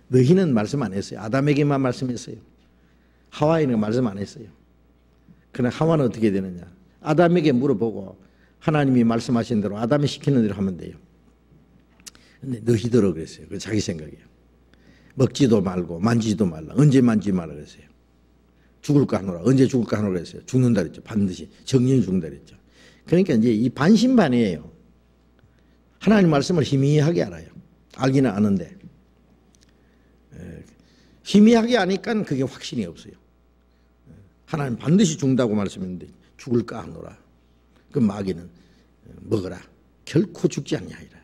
너희는 말씀 안 했어요. 아담에게만 말씀했어요. 하와에는 말씀 안 했어요. 그러나 하와는 어떻게 되느냐. 아담에게 물어보고 하나님이 말씀하신 대로 아담이 시키는 대로 하면 돼요. 근데 너희들어 그랬어요. 그 자기 생각이에요. 먹지도 말고 만지지도 말라. 언제 만지지 말라 그랬어요. 죽을까 하노라. 언제 죽을까 하노라 그랬어요. 죽는다 그랬죠. 반드시 정령이 죽는다 그랬죠. 그러니까 이제 이 반신반의예요. 하나님 말씀을 희미하게 알아요. 알기는 아는데 희미하게 아니까 그게 확신이 없어요. 하나님 반드시 죽는다고 말씀했는데 죽을까 하노라. 그 마귀는 먹어라. 결코 죽지 아니하리라.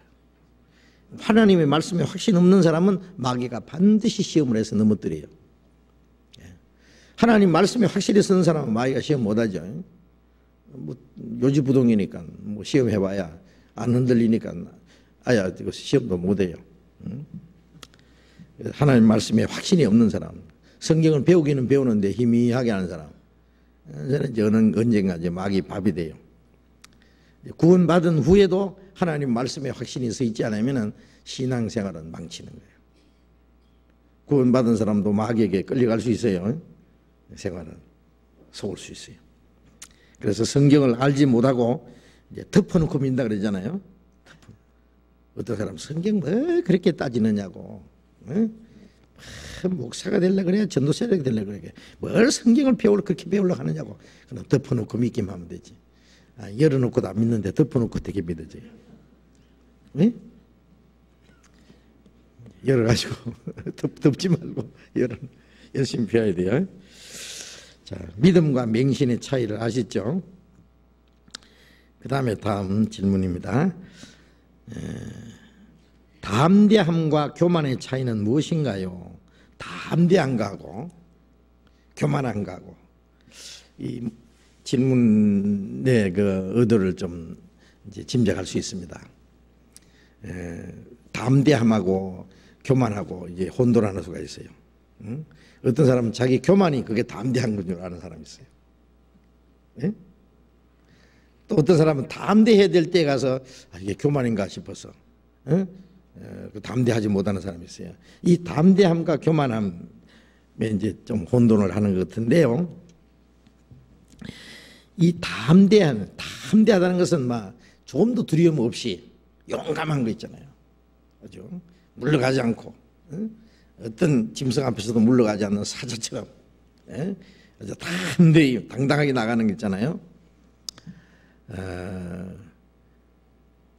하나님의 말씀에 확신 없는 사람은 마귀가 반드시 시험을 해서 넘어뜨려요. 하나님 말씀에 확실히 쓰는 사람은 마귀가 시험 못하죠. 뭐 요지부동이니까 뭐 시험해봐야 안 흔들리니까 아야 이거 시험도 못해요. 하나님 말씀에 확신이 없는 사람, 성경을 배우기는 배우는데 희미하게 하는 사람, 저는 이제 언젠가 이제 마귀 밥이 돼요. 구원받은 후에도 하나님 말씀에 확신이 서 있지 않으면 신앙생활은 망치는 거예요. 구원받은 사람도 마귀에게 끌려갈 수 있어요. 생활은 속을 수 있어요. 그래서 성경을 알지 못하고 이제 덮어놓고 믿는다 그러잖아요. 어떤 사람 성경 뭐 그렇게 따지느냐고, 목사가 되려고 그래, 전도사가 되려고 그래, 뭘 성경을 그렇게 배우려고 하느냐고. 그럼 덮어놓고 믿기만 하면 되지. 열어놓고도 안 믿는데 덮어놓고 어떻게 믿어져요? 열어가지고 덮지 말고 열심히 배워야 돼요. 자, 믿음과 맹신의 차이를 아시죠? 그 다음에 다음 질문입니다. 담대함과 교만의 차이는 무엇인가요? 담대한 거하고 교만한 거하고, 이 질문의 그 의도를 좀 이제 짐작할 수 있습니다. 담대함하고 교만하고 이제 혼돈하는 수가 있어요. 어떤 사람은 자기 교만이 그게 담대한 건 줄 아는 사람이 있어요. 또 어떤 사람은 담대해야 될 때 가서 이게 교만인가 싶어서 담대하지 못하는 사람이 있어요. 이 담대함과 교만함에 이제 좀 혼돈을 하는 것 같은데요. 이 담대하다는 것은 막 조금도 두려움 없이 용감한 거 있잖아요. 그죠? 물러가지 않고, 어떤 짐승 앞에서도 물러가지 않는 사자처럼, 아주 담대히 당당하게 나가는 게 있잖아요.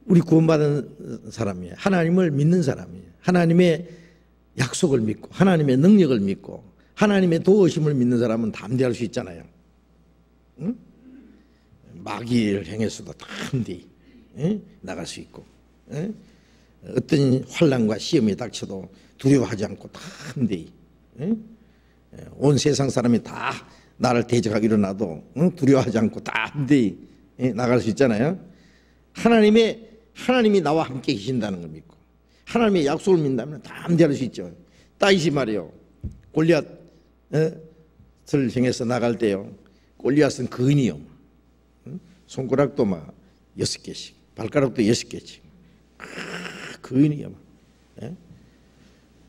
우리 구원받은 사람이에요. 하나님을 믿는 사람이에요. 하나님의 약속을 믿고 하나님의 능력을 믿고 하나님의 도우심을 믿는 사람은 담대할 수 있잖아요. 마귀를 행해서도 담대히 나갈 수 있고, 어떤 환난과 시험이 닥쳐도 두려워하지 않고 담대히, 온 세상 사람이 다 나를 대적하기 일어나도 두려워하지 않고 담대히 나갈 수 있잖아요. 하나님이 나와 함께 계신다는 걸 믿고 하나님의 약속을 믿는다면 담대할 수 있죠. 다윗이 말이요, 골리앗을 향해서 나갈 때요, 골리앗은 거인이요, 손가락도 막 6개씩, 발가락도 6개씩, 거인이요.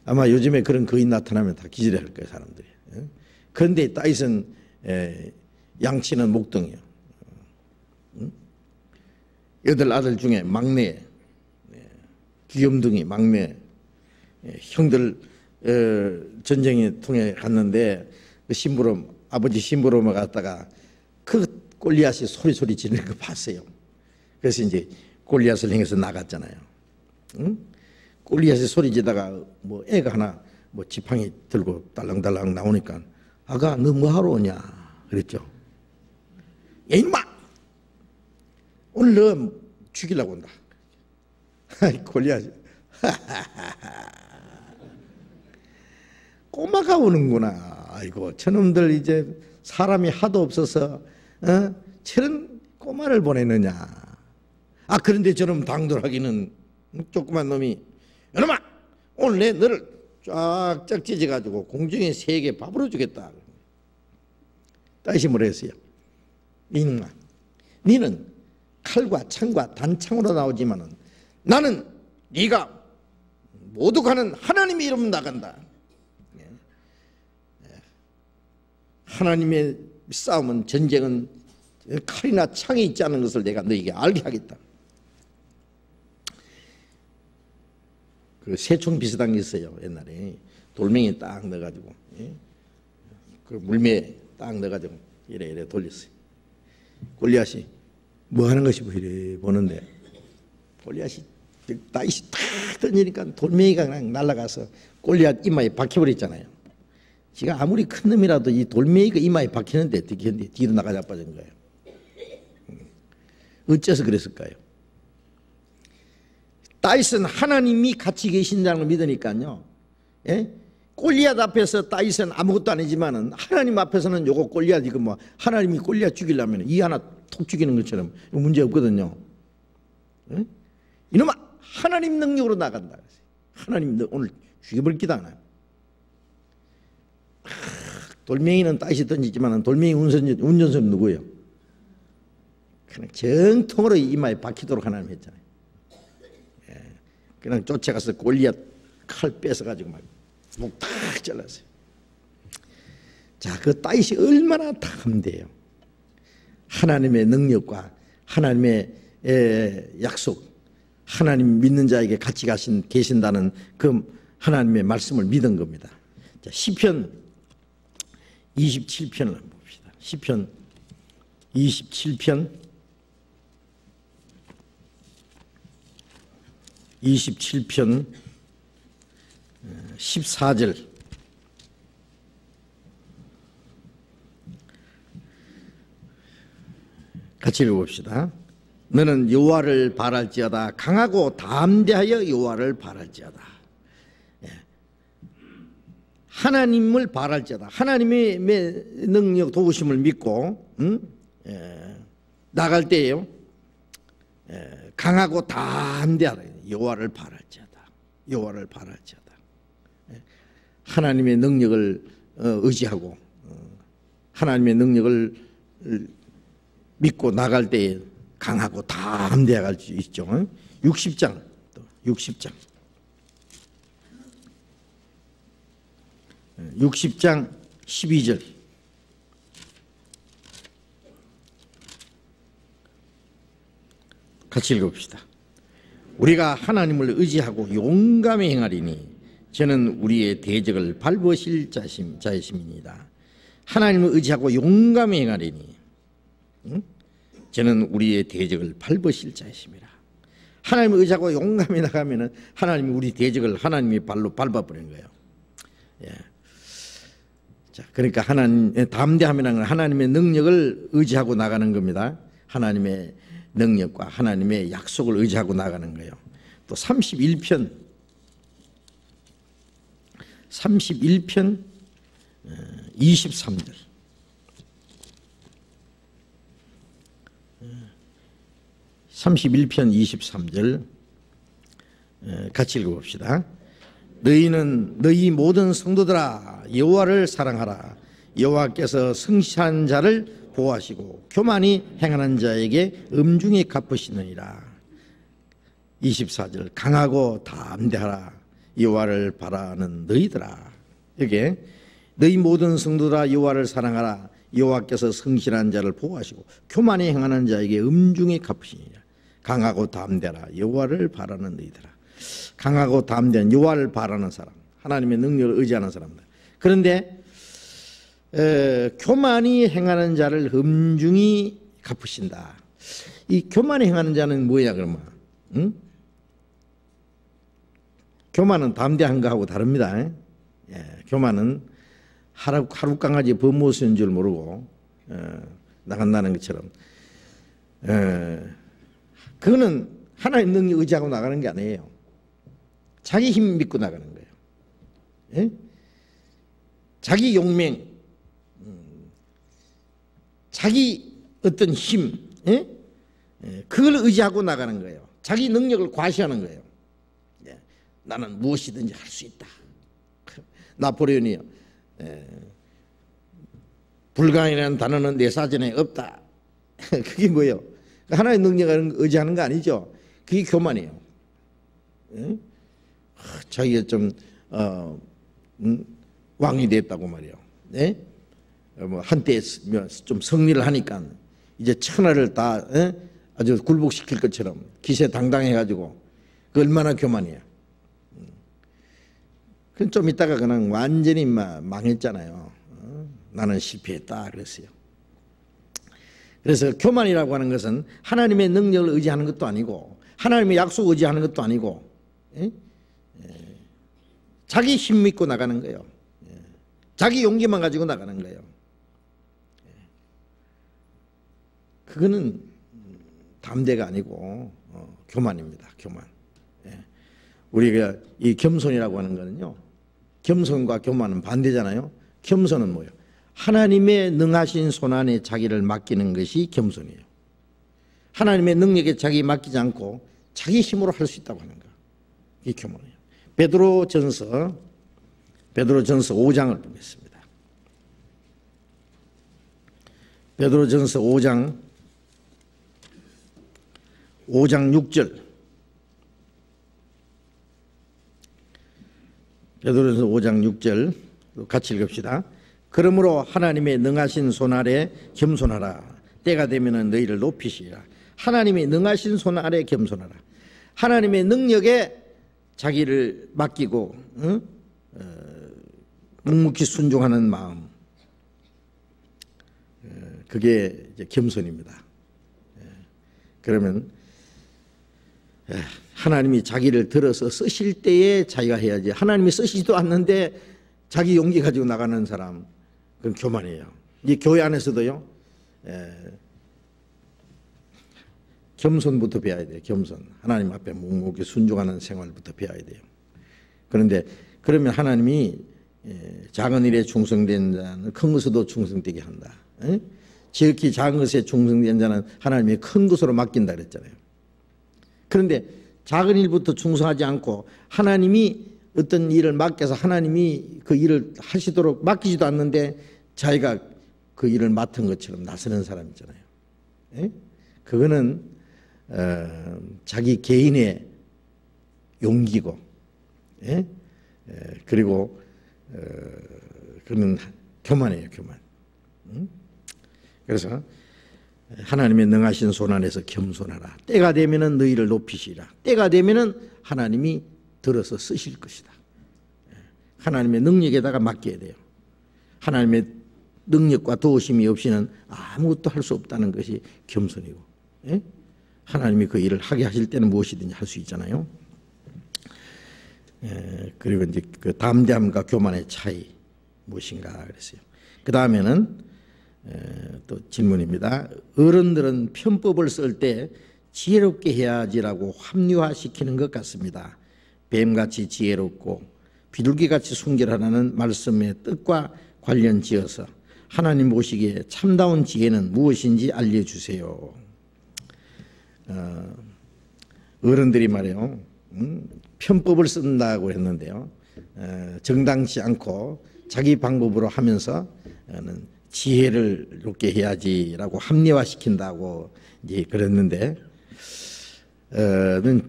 아마 요즘에 그런 거인 나타나면 다 기절할 거예요, 사람들이. 그런데 다윗은 양치는 목동이요. 8아들 중에 막내, 귀염둥이 막내, 형들 전쟁에 통해 갔는데 그 심부름, 아버지 심부름을 갔다가 그 골리앗이 소리 지르는 거 봤어요. 그래서 이제 골리앗을 향해서 나갔잖아요. 골리앗이 소리 지다가 뭐 애가 하나 뭐 지팡이 들고 달랑달랑 나오니까, 아가 너 뭐하러 오냐 그랬죠. 야 임마, 오늘 너 죽이려고 온다. 골리앗이 꼬마가 오는구나. 아이고 저놈들 이제 사람이 하도 없어서 저런 꼬마를 보내느냐. 그런데 저놈 당돌하기는 조그만 놈이, 여놈아 오늘 내 너를 쫙쫙 찢어가지고 공중에 3개 밥으로 주겠다. 다시 뭐라 했어요? 이놈아, 니는 칼과 창과 단창으로 나오지만은 나는 네가 모두 가는 하나님의 이름으로 나간다. 하나님의 싸움은, 전쟁은 칼이나 창이 있지 않은 것을 내가 너에게 알게 하겠다. 그 새총 비슷한 게 있어요. 옛날에 돌멩이 딱 넣어가지고, 그 물매에 딱 넣어가지고 이래 돌렸어요. 골리앗이 뭐 하는 것이 이래 보는데, 골리앗이 다윗이 탁 던지니까 돌멩이가 그냥 날아가서 골리앗 이마에 박혀버렸잖아요. 지가 아무리 큰 놈이라도 이 돌멩이가 이마에 박히는데 어떻게 했는데 뒤로 나가 자빠진 거예요. 어째서 그랬을까요? 다윗은 하나님이 같이 계신다는 걸 믿으니까요. 골리앗 앞에서 다윗은 아무것도 아니지만은 하나님 앞에서는 요거 골리앗 이거 뭐 하나님이 골리앗 죽이려면 이 하나 톡 죽이는 것처럼 문제 없거든요. 이놈아 하나님 능력으로 나간다. 하나님 너 오늘 죽여버리기도 하나요? 돌멩이는 다시 던지지만 돌멩이 운전수는 누구예요? 그냥 정통으로 이마에 박히도록 하나님 했잖아요. 그냥 쫓아가서 골리앗 칼 뺏어가지고 막 목 탁 잘랐어요. 자, 그 다윗이 얼마나 탐대요. 하나님의 능력과 하나님의 약속, 하나님 믿는 자에게 같이 계신다는 그 하나님의 말씀을 믿은 겁니다. 자, 시편 27편을 한번 봅시다. 시편 27편 14절 같이 읽어봅시다. 너는 여호와를 바랄지어다. 강하고 담대하여 여호와를 바랄지어다. 하나님을 바랄지어다. 하나님의 능력 도우심을 믿고 나갈 때에요, 강하고 담대하라. 여호와를 바랄지어다. 여호와를 바랄지어다. 하나님의 능력을 의지하고 하나님의 능력을 믿고 나갈 때에 강하고 담대할 수 있죠. 60장 60장 12절 같이 읽어봅시다. 우리가 하나님을 의지하고 용감히 행하리니 저는 우리의 대적을 밟으실 자이심이니이다. 하나님을 의지하고 용감히 행하리니 저는 우리의 대적을 밟으실 자이심이라. 하나님을 의지하고 용감히 나가면은 하나님이 우리 대적을 하나님의 발로 밟아버리는 거예요. 예. 자, 그러니까 담대함이라는 건 하나님의 능력을 의지하고 나가는 겁니다. 하나님의 능력과 하나님의 약속을 의지하고 나가는 거예요. 또 31편 23절 31편 23절 같이 읽어봅시다. 너희 모든 성도들아 여호와를 사랑하라. 여호와께서 성실한 자를 보호하시고 교만히 행하는 자에게 엄중히 갚으시느니라. 24절 강하고 담대하라. 여호와를 바라는 너희들아. 여기 너희 모든 성도들아 여호와를 사랑하라. 여호와께서 성실한 자를 보호하시고 교만히 행하는 자에게 엄중히 갚으시니라. 강하고 담대하라. 여호와를 바라는 너희들아. 강하고 담대한 여호와를 바라는 사람, 하나님의 능력을 의지하는 사람들. 그런데 교만히 행하는 자를 엄중히 갚으신다. 이 교만히 행하는 자는 뭐야 그러면? 응? 교만은 담대한 거하고 다릅니다. 교만은 하루 강아지 범모스인 줄 모르고 나간다는 것처럼 그거는 하나님 능력 의지하고 나가는 게 아니에요. 자기 힘 믿고 나가는 거예요. 예? 자기 용맹, 자기 어떤 힘, 예? 그걸 의지하고 나가는 거예요. 자기 능력을 과시하는 거예요. 예. 나는 무엇이든지 할 수 있다. 나폴레온이요. 불가능이라는 단어는 내 사전에 없다. 그게 뭐예요? 하나의 능력을 의지하는 거 아니죠. 그게 교만이에요. 예? 자기가 좀 왕이 됐다고 말이에요. 예? 뭐 한때 좀 승리를 하니까 이제 천하를 다 아주 굴복시킬 것처럼 기세당당해가지고 그 얼마나 교만이에요. 그럼 좀 있다가 그냥 완전히 망했잖아요. 나는 실패했다 그랬어요. 그래서 교만이라고 하는 것은 하나님의 능력을 의지하는 것도 아니고 하나님의 약속을 의지하는 것도 아니고 자기 힘 믿고 나가는 거예요. 자기 용기만 가지고 나가는 거예요. 그거는 담대가 아니고 교만입니다. 교만. 우리가 이 겸손이라고 하는 거는요, 겸손과 교만은 반대잖아요. 겸손은 뭐예요? 하나님의 능하신 손안에 자기를 맡기는 것이 겸손이에요. 하나님의 능력에 자기 맡기지 않고 자기 힘으로 할 수 있다고 하는 거. 이게 교만이에요. 베드로전서 5장을 보겠습니다. 베드로전서 5장 6절. 베드로전서 5장 6절 같이 읽읍시다. 그러므로 하나님의 능하신 손 아래 겸손하라. 때가 되면 너희를 높이시리라. 하나님의 능하신 손 아래 겸손하라. 하나님의 능력에 자기를 맡기고 묵묵히 순종하는 마음, 그게 이제 겸손입니다. 그러면 하나님이 자기를 들어서 쓰실 때에 자기가 해야지, 하나님이 쓰시지도 않는데 자기 용기 가지고 나가는 사람, 그건 교만이에요. 이 교회 안에서도요, 겸손부터 배워야 돼요. 겸손. 하나님 앞에 묵묵히 순종하는 생활부터 배워야 돼요. 그런데 그러면 하나님이 작은 일에 충성된 자는 큰 것에도 충성되게 한다. 지극히 작은 것에 충성된 자는 하나님이 큰 것으로 맡긴다 그랬잖아요. 그런데 작은 일부터 충성하지 않고 하나님이 어떤 일을 맡겨서 하나님이 그 일을 하시도록 맡기지도 않는데 자기가 그 일을 맡은 것처럼 나서는 사람 있잖아요. 그거는 자기 개인의 용기고, 그리고 그는 교만이에요, 교만. 그래서 하나님의 능하신 손 안에서 겸손하라. 때가 되면은 너희를 높이시라. 때가 되면은 하나님이 들어서 쓰실 것이다. 하나님의 능력에다가 맡겨야 돼요. 하나님의 능력과 도우심이 없이는 아무것도 할 수 없다는 것이 겸손이고, 하나님이 그 일을 하게 하실 때는 무엇이든지 할 수 있잖아요. 그리고 이제 그 담대함과 교만의 차이 무엇인가 그랬어요. 그 다음에는 또 질문입니다. 어른들은 편법을 쓸 때 지혜롭게 해야지라고 합리화시키는 것 같습니다. 뱀같이 지혜롭고 비둘기같이 순결하라는 말씀의 뜻과 관련 지어서 하나님 보시기에 참다운 지혜는 무엇인지 알려주세요. 어른들이 말이에요, 편법을 쓴다고 했는데요, 정당치 않고 자기 방법으로 하면서는 지혜를 높게 해야지라고 합리화시킨다고 이제 그랬는데,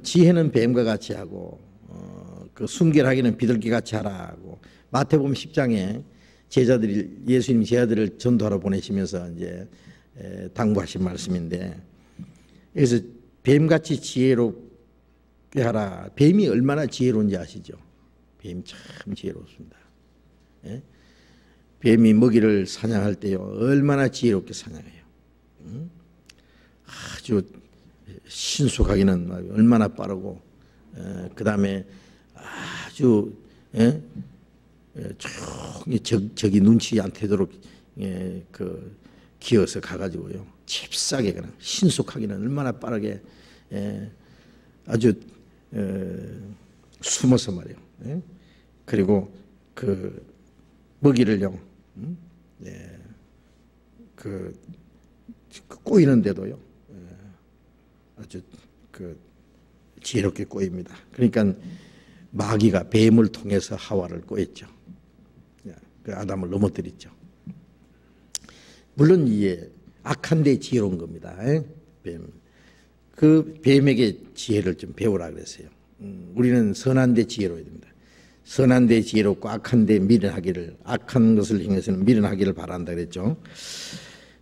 지혜는 뱀과 같이 하고 그 순결하기는 비둘기 같이 하라고 마태복음 10장에 제자들이, 예수님 제자들을 전도하러 보내시면서 이제 당부하신 말씀인데, 그래서 뱀같이 지혜롭게 하라. 뱀이 얼마나 지혜로운지 아시죠? 뱀이 참 지혜롭습니다. 뱀이 먹이를 사냥할 때요, 얼마나 지혜롭게 사냥해요. 아주 신속하기는 얼마나 빠르고, 그 다음에 아주 적이 눈치 안 태도록 그 기어서 가가지고요, 잽싸게 그냥 신속하기는 얼마나 빠르게, 아주 숨어서 말이에요. 그리고 그 먹이를요, 그 꼬이는데도요, 아주 그 지혜롭게 꼬입니다. 그러니까 마귀가 뱀을 통해서 하와를 꼬였죠. 그 아담을 넘어뜨렸죠. 물론 이게 악한 데 지혜로운 겁니다. 뱀. 그 뱀에게 지혜를 좀 배우라 그랬어요. 우리는 선한 데 지혜로워야 됩니다. 선한 데 지혜롭고 악한 데 미련하기를, 악한 것을 행해서는 미련하기를 바란다 그랬죠.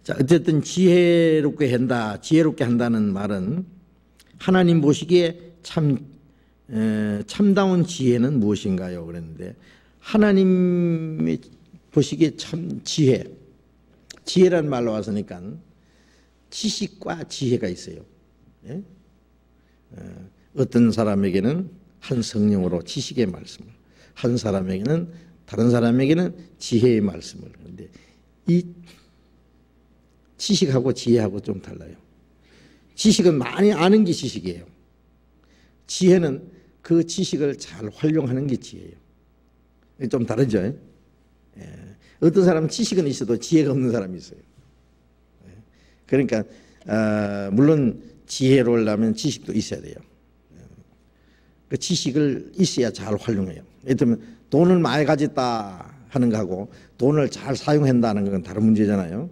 자, 어쨌든 지혜롭게 한다, 지혜롭게 한다는 말은 하나님 보시기에 참다운 지혜는 무엇인가요? 그랬는데, 하나님이 보시기에 참 지혜란 말로 와서니까 지식과 지혜가 있어요. 어떤 사람에게는 한 성령으로 지식의 말씀을, 한 사람에게는, 다른 사람에게는 지혜의 말씀을. 그런데 이 지식하고 지혜하고 좀 달라요. 지식은 많이 아는 게 지식이에요. 지혜는 그 지식을 잘 활용하는 게 지혜예요. 좀 다르죠? 어떤 사람은 지식은 있어도 지혜가 없는 사람이 있어요. 그러니까 물론 지혜로우려면 지식도 있어야 돼요. 그 지식을 있어야 잘 활용해요. 예를 들면 돈을 많이 가졌다 하는 거하고 돈을 잘 사용한다는 건 다른 문제잖아요.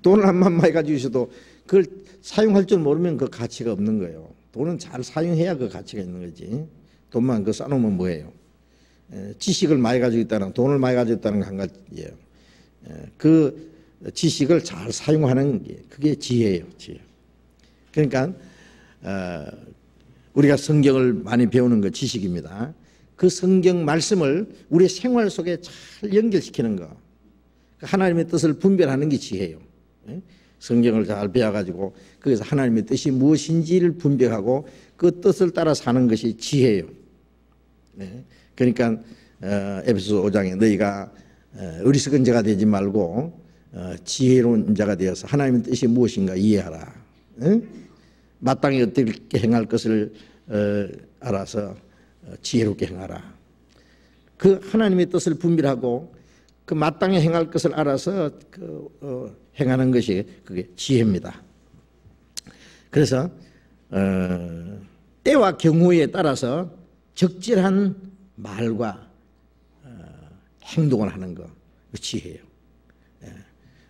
돈을 한만 많이 가지고 있어도 그걸 사용할 줄 모르면 그 가치가 없는 거예요. 돈은 잘 사용해야 그 가치가 있는 거지. 돈만 그 쌓아놓으면 뭐예요? 지식을 많이 가지고 있다는, 돈을 많이 가지고 있다는 건 한 가지예요. 그 지식을 잘 사용하는 게 그게 지혜예요. 지혜. 그러니까 우리가 성경을 많이 배우는 거 지식입니다. 그 성경 말씀을 우리 생활 속에 잘 연결시키는 거, 하나님의 뜻을 분별하는 게 지혜예요. 성경을 잘 배워가지고 거기서 하나님의 뜻이 무엇인지를 분별하고 그 뜻을 따라 사는 것이 지혜예요. 그러니까 에베소서 5장에 너희가 어리석은 자가 되지 말고 지혜로운 자가 되어서 하나님의 뜻이 무엇인가 이해하라. 마땅히 어떻게 행할 것을 알아서 지혜롭게 행하라. 그 하나님의 뜻을 분별하고 그 마땅히 행할 것을 알아서 행하는 것이 그게 지혜입니다. 그래서 때와 경우에 따라서 적절한 말과 행동을 하는 거, 그 지혜예요.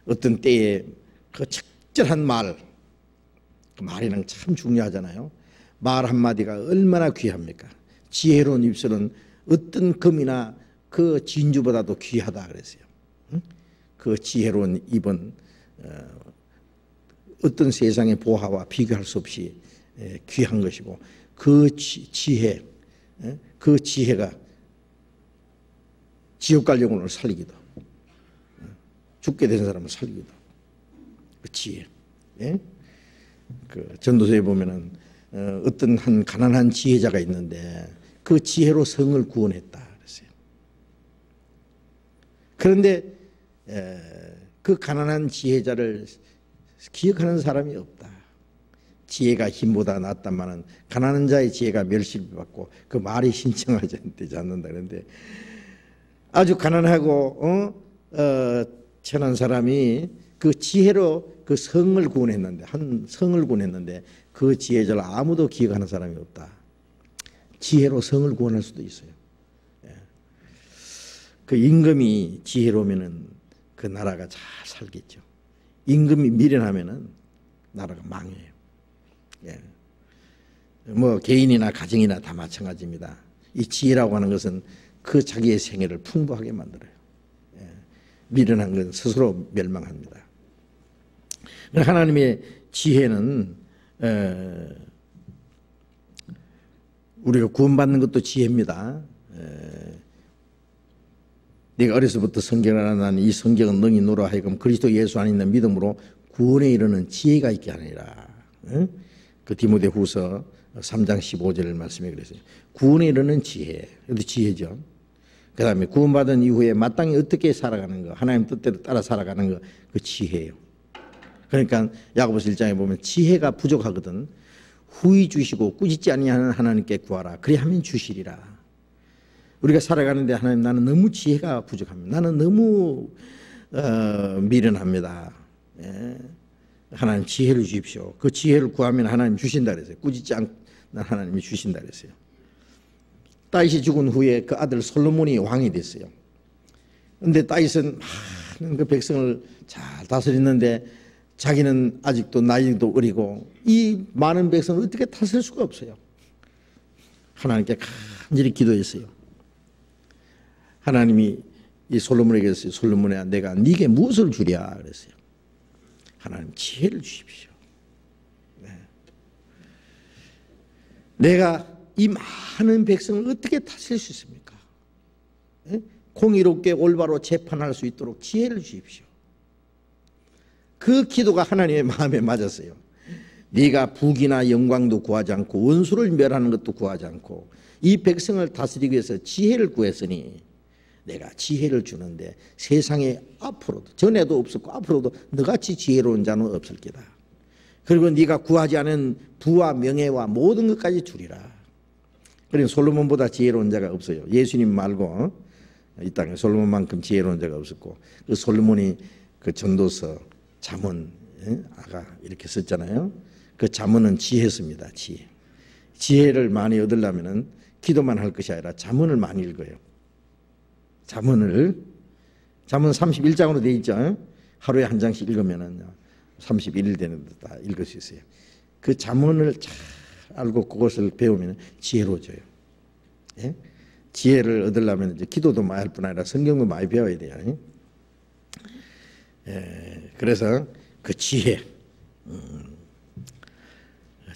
어떤 때에 그 적절한 말, 그 말이랑 참 중요하잖아요. 말 한마디가 얼마나 귀합니까? 지혜로운 입술은 어떤 금이나 그 진주보다도 귀하다 그랬어요. 그 지혜로운 입은 어떤 세상의 보화와 비교할 수 없이 귀한 것이고 그 지혜, 그 지혜가 지옥 갈 영혼을 살리기도, 죽게 된 사람을 살리기도, 그 지혜. 그 전도서에 보면은 어떤 한 가난한 지혜자가 있는데 그 지혜로 성을 구원했다 그랬어요. 그런데 그 가난한 지혜자를 기억하는 사람이 없다. 지혜가 힘보다 낫다마는 가난한 자의 지혜가 멸시를 받고 그 말이 신청하지 않는다. 그런데 아주 가난하고 천한 사람이 그 지혜로 그 성을 구원했는데, 한 성을 구원했는데 그 지혜자를 아무도 기억하는 사람이 없다. 지혜로 성을 구원할 수도 있어요. 그 임금이 지혜로우면은 그 나라가 잘 살겠죠. 임금이 미련하면은 나라가 망해요. 뭐 개인이나 가정이나 다 마찬가지입니다. 이 지혜라고 하는 것은 그 자기의 생애를 풍부하게 만들어요. 미련한 건 스스로 멸망합니다. 하나님의 지혜는 우리가 구원받는 것도 지혜입니다. 네가 어려서부터 성경을 알아나니 이 성경은 너희 너로 하여금 그리스도 예수 안에 있는 믿음으로 구원에 이르는 지혜가 있게 하니라. 그 디모데후서 3장 15절 말씀에 그랬어요. 구원에 이르는 지혜. 이것도 지혜죠. 그 다음에 구원받은 이후에 마땅히 어떻게 살아가는 거, 하나님 뜻대로 따라 살아가는 거, 그 지혜예요. 그러니까 야고보서 1장에 보면 지혜가 부족하거든 후히 주시고 꾸짖지 아니하는 하나님께 구하라. 그리하면 주시리라. 우리가 살아가는데 하나님 나는 너무 지혜가 부족합니다. 나는 너무 미련합니다. 하나님 지혜를 주십시오. 그 지혜를 구하면 하나님 주신다 그랬어요. 꾸짖지 않는 하나님이 주신다 그랬어요. 다윗이 죽은 후에 그 아들 솔로몬이 왕이 됐어요. 그런데 다윗은 많은 그 백성을 잘 다스리는데 자기는 아직도 나이도 어리고 이 많은 백성을 어떻게 다스릴 수가 없어요. 하나님께 간절히 기도했어요. 하나님이 이 솔로몬에게 그랬어요. 솔로몬아, 내가 네게 무엇을 주랴 그랬어요. 하나님 지혜를 주십시오. 내가 이 많은 백성을 어떻게 다스릴 수 있습니까? 공의롭게 올바로 재판할 수 있도록 지혜를 주십시오. 그 기도가 하나님의 마음에 맞았어요. 네가 부귀나 영광도 구하지 않고 원수를 멸하는 것도 구하지 않고 이 백성을 다스리기 위해서 지혜를 구했으니 내가 지혜를 주는데 세상에 앞으로도 전에도 없었고 앞으로도 너같이 지혜로운 자는 없을 게다. 그리고 네가 구하지 않은 부와 명예와 모든 것까지 주리라. 그러니까 솔로몬보다 지혜로운 자가 없어요. 예수님 말고 이 땅에 솔로몬만큼 지혜로운 자가 없었고 그 솔로몬이 그 전도서 잠언 아가 이렇게 썼잖아요. 그 잠언은 지혜서입니다. 지혜. 지혜를 많이 얻으려면 기도만 할 것이 아니라 잠언을 많이 읽어요. 잠언 31장으로 되어 있죠. 하루에 한 장씩 읽으면 31일 되는데 다 읽을 수 있어요. 그 잠언을 잘 알고 그것을 배우면 지혜로워져요. 예? 지혜를 얻으려면 이제 기도도 많이 할 뿐 아니라 성경도 많이 배워야 돼요. 예, 그래서 그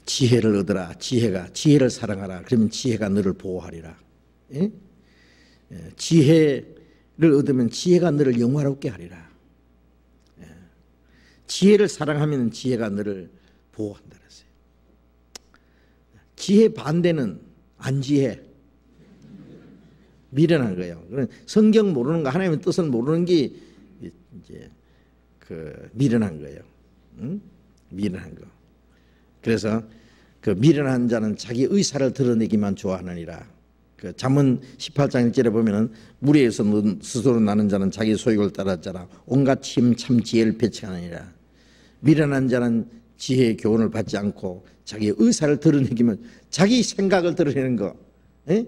지혜를 얻으라. 지혜를 사랑하라. 그러면 지혜가 너를 보호하리라. 예? 예, 지혜를 얻으면 지혜가 너를 영화롭게 하리라. 예, 지혜를 사랑하면 지혜가 너를 보호한다 그랬어요. 지혜 반대는 안지혜, 미련한 거예요. 성경 모르는 거, 하나님의 뜻을 모르는 게 이제 그 미련한 거예요. 응? 미련한 거. 그래서 그 미련한 자는 자기 의사를 드러내기만 좋아하느니라. 그 잠언 18장 1절에 보면은 무리에서 스스로 나는 자는 자기 소욕을 따랐잖아. 온갖 참 지혜를 배척하느니라. 미련한 자는 지혜의 교훈을 받지 않고 자기 의사를 드러내기만, 자기 생각을 드러내는 거, 예?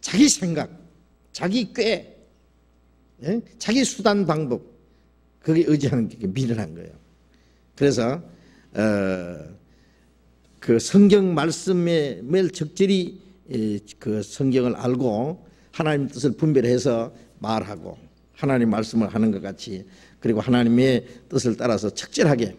자기 생각, 자기 꾀, 예? 자기 수단 방법, 그게 의지하는 게 미련한 거예요. 그래서 그 성경 말씀에 매일 적절히 그 성경을 알고 하나님 뜻을 분별해서 말하고 하나님 말씀을 하는 것 같이, 그리고 하나님의 뜻을 따라서 적절하게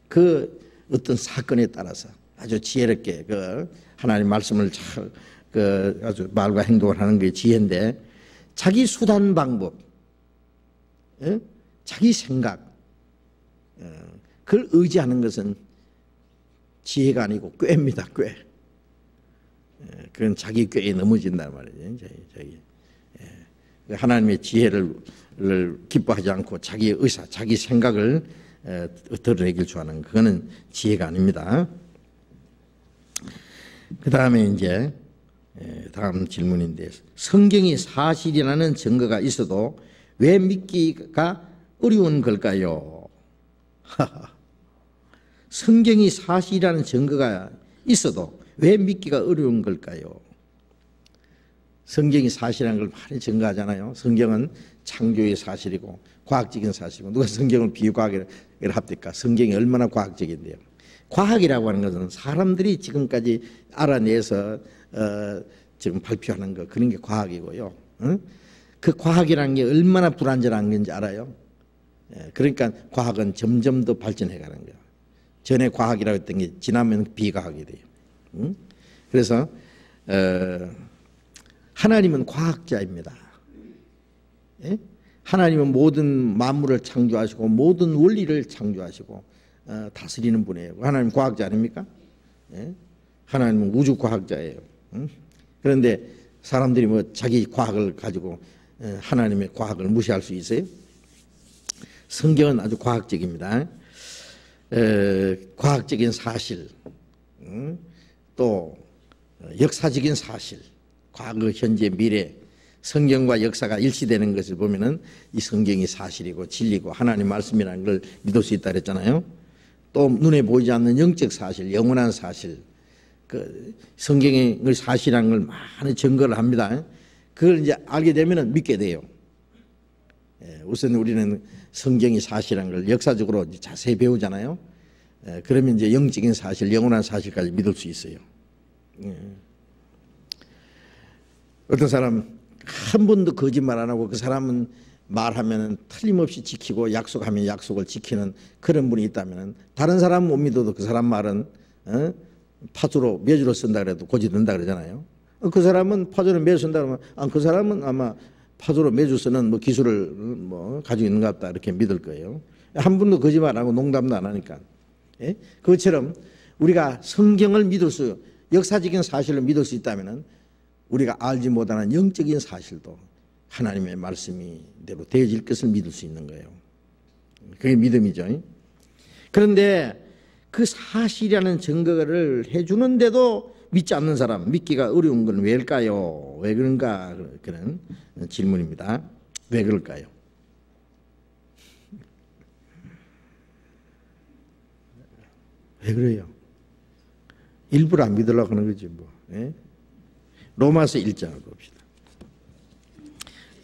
그 어떤 사건에 따라서 아주 지혜롭게 그 하나님 말씀을 잘 그 아주 말과 행동을 하는 게 지혜인데, 자기 수단 방법, 예? 자기 생각, 그걸 의지하는 것은 지혜가 아니고 꾀입니다. 꾀. 그건 자기 꾀에 넘어진단 말이죠. 하나님의 지혜를 기뻐하지 않고 자기 의사, 자기 생각을 드러내길 좋아하는, 그거는 지혜가 아닙니다. 그 다음에 이제 다음 질문인데, 성경이 사실이라는 증거가 있어도 왜 믿기가 어려운 걸까요? 성경이 사실이라는 증거가 있어도 왜 믿기가 어려운 걸까요? 성경이 사실이라는 걸 많이 증거하잖아요. 성경은 창조의 사실이고 과학적인 사실이고, 누가 성경을 비과학이라고 합니까? 성경이 얼마나 과학적인데요. 과학이라고 하는 것은 사람들이 지금까지 알아내서 지금 발표하는 거, 그런 게 과학이고요. 그 과학이라는 게 얼마나 불완전한 건지 알아요? 그러니까 과학은 점점 더 발전해 가는 거예요. 전에 과학이라고 했던 게 지나면 비과학이 돼요. 그래서 하나님은 과학자입니다. 예? 하나님은 모든 만물을 창조하시고 모든 원리를 창조하시고 다스리는 분이에요. 하나님 과학자 아닙니까? 예? 하나님은 우주 과학자예요. 그런데 사람들이 뭐 자기 과학을 가지고 하나님의 과학을 무시할 수 있어요? 성경은 아주 과학적입니다. 과학적인 사실, 또 역사적인 사실, 과거, 현재, 미래, 성경과 역사가 일치되는 것을 보면은 이 성경이 사실이고 진리고 하나님 말씀이라는 걸 믿을 수 있다 그랬잖아요. 또 눈에 보이지 않는 영적 사실, 영원한 사실, 그 성경의 사실이라는 걸 많이 증거를 합니다. 그걸 이제 알게 되면은 믿게 돼요. 우선 우리는 성경이 사실이라는 걸 역사적으로 자세히 배우잖아요. 그러면 이제 영적인 사실, 영원한 사실까지 믿을 수 있어요. 어떤 사람 한 번도 거짓말 안 하고 그 사람은 말하면 틀림없이 지키고 약속하면 약속을 지키는 그런 분이 있다면, 다른 사람 못 믿어도 그 사람 말은 파주로 매주로 쓴다 그래도 고지된다 그러잖아요. 그 사람은 파주로 매주 쓴다 그러면 그 사람은 아마 파주로 매주 쓰는 뭐 기술을 뭐 가지고 있는 것 같다 이렇게 믿을 거예요. 한 번도 거짓말 안 하고 농담도 안 하니까. 예? 그것처럼 우리가 성경을 믿을 수, 역사적인 사실을 믿을 수 있다면은 우리가 알지 못하는 영적인 사실도 하나님의 말씀이대로 되어질 것을 믿을 수 있는 거예요. 그게 믿음이죠. 그런데 그 사실이라는 증거를 해주는데도 믿지 않는 사람, 믿기가 어려운 건 왜일까요? 왜 그런가? 그런 질문입니다. 왜 그럴까요? 왜 그래요? 일부러 안 믿으려고 하는 거지 뭐. 예? 로마서 1장을 봅시다.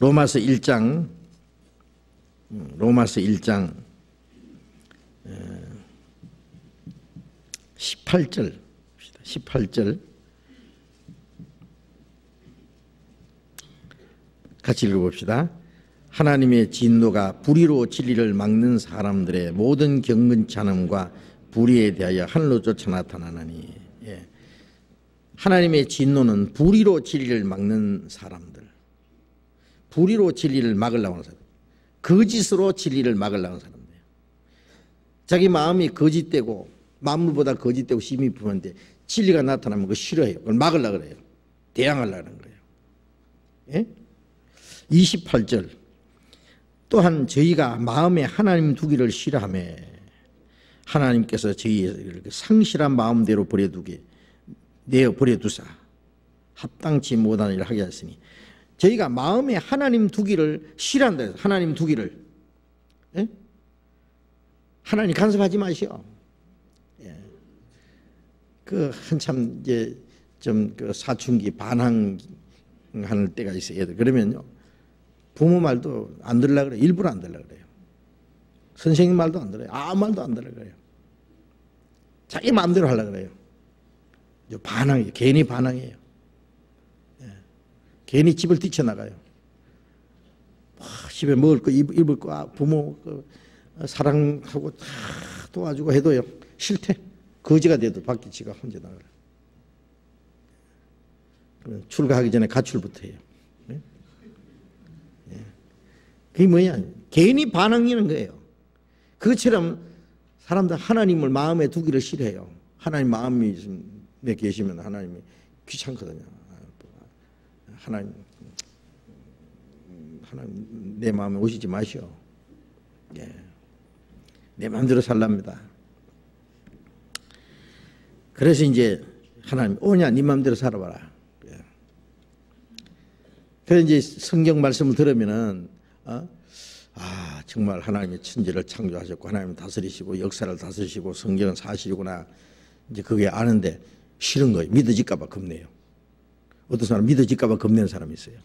로마서 1장 18절 18절 같이 읽어봅시다. 하나님의 진노가 불의로 진리를 막는 사람들의 모든 경건찬음과 불의에 대하여 하늘로 쫓아 나타나나니. 예. 하나님의 진노는 불의로 진리를 막는 사람들, 불의로 진리를 막으려고 하는 사람, 거짓으로 진리를 막으려고 하는 사람들. 자기 마음이 거짓되고 만물보다 거짓되고 심히 부한데 진리가 나타나면 그거 싫어해요. 그걸 막으려고 그래요. 대항하려고 하는 거예요. 예? 28절 또한 저희가 마음에 하나님 두기를 싫어하며 하나님께서 저희의 상실한 마음대로 내어 버려두사 합당치 못한 일을 하게 하시니, 저희가 마음에 하나님 두기를 싫어한다 해서 하나님 두기를, 예? 하나님 간섭하지 마시오. 예. 그 한참 이제 좀 그 사춘기 반항하는 때가 있어요. 그러면요 부모 말도 안 들으려고 그래요. 일부러 안 들으려고 그래요. 선생님 말도 안 들어요. 아무 말도 안 들으려고 그래요. 자기 마음대로 하려고 그래요. 반항이에요. 괜히 반항이에요. 예. 괜히 집을 뛰쳐나가요. 집에 먹을 거 입을 거 부모 사랑하고 다 도와주고 해도요 싫대. 거지가 돼도 밖에 지가 혼자 나가요. 출가하기 전에 가출부터 해요. 예? 예. 그게 뭐냐? 괜히 반항이는 거예요. 그것처럼 사람들 하나님을 마음에 두기를 싫어해요. 하나님 마음이 내 계시면 하나님이 귀찮거든요. 하나님 내 마음에 오시지 마시오. 예. 내 마음대로 살랍니다. 그래서 이제 하나님 오냐 네 마음대로 살아봐라. 예. 그래서 이제 성경 말씀을 들으면은 정말 하나님이 천지를 창조하셨고 하나님 다스리시고 역사를 다스리시고 성경은 사실이구나 이제 그게 아는데 싫은 거예요. 믿어질까 봐 겁내요. 어떤 사람 믿어질까 봐 겁내는 사람이 있어요.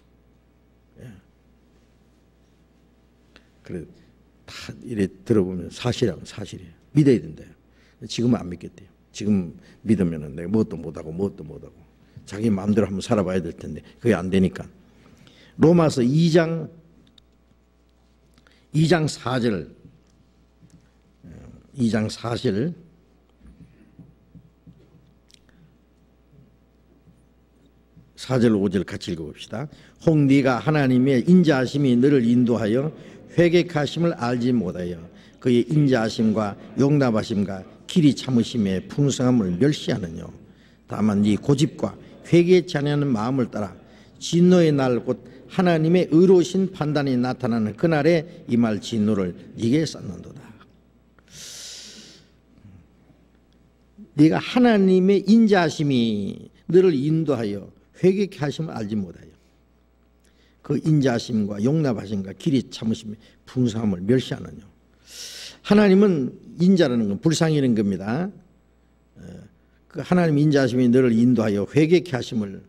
예. 그래 다 이래 들어보면 사실이에요. 믿어야 된대요. 지금은 안 믿겠대요. 지금 믿으면은 내가 무엇도 못하고 자기 마음대로 한번 살아봐야 될 텐데 그게 안 되니까. 로마서 2장 4절 4절 5절 같이 읽어봅시다. 혹 네가 하나님의 인자하심이 너를 인도하여 회개하심을 알지 못하여 그의 인자하심과 용납하심과 길이 참으심의 풍성함을 멸시하느뇨. 다만 네 고집과 회개치 아니하는 마음을 따라 진노의 날 곧 하나님의 의로우신 판단이 나타나는 그날에 임할 진노를 네게 쌓는도다. 네가 하나님의 인자하심이 너를 인도하여 회개케 하심을 알지 못하여 그 인자하심과 용납하심과 길이 참으심의 풍성함을 멸시하느뇨. 하나님은 인자라는 건 불쌍이라는 겁니다. 그 하나님 인자하심이 너를 인도하여 회개케 하심을,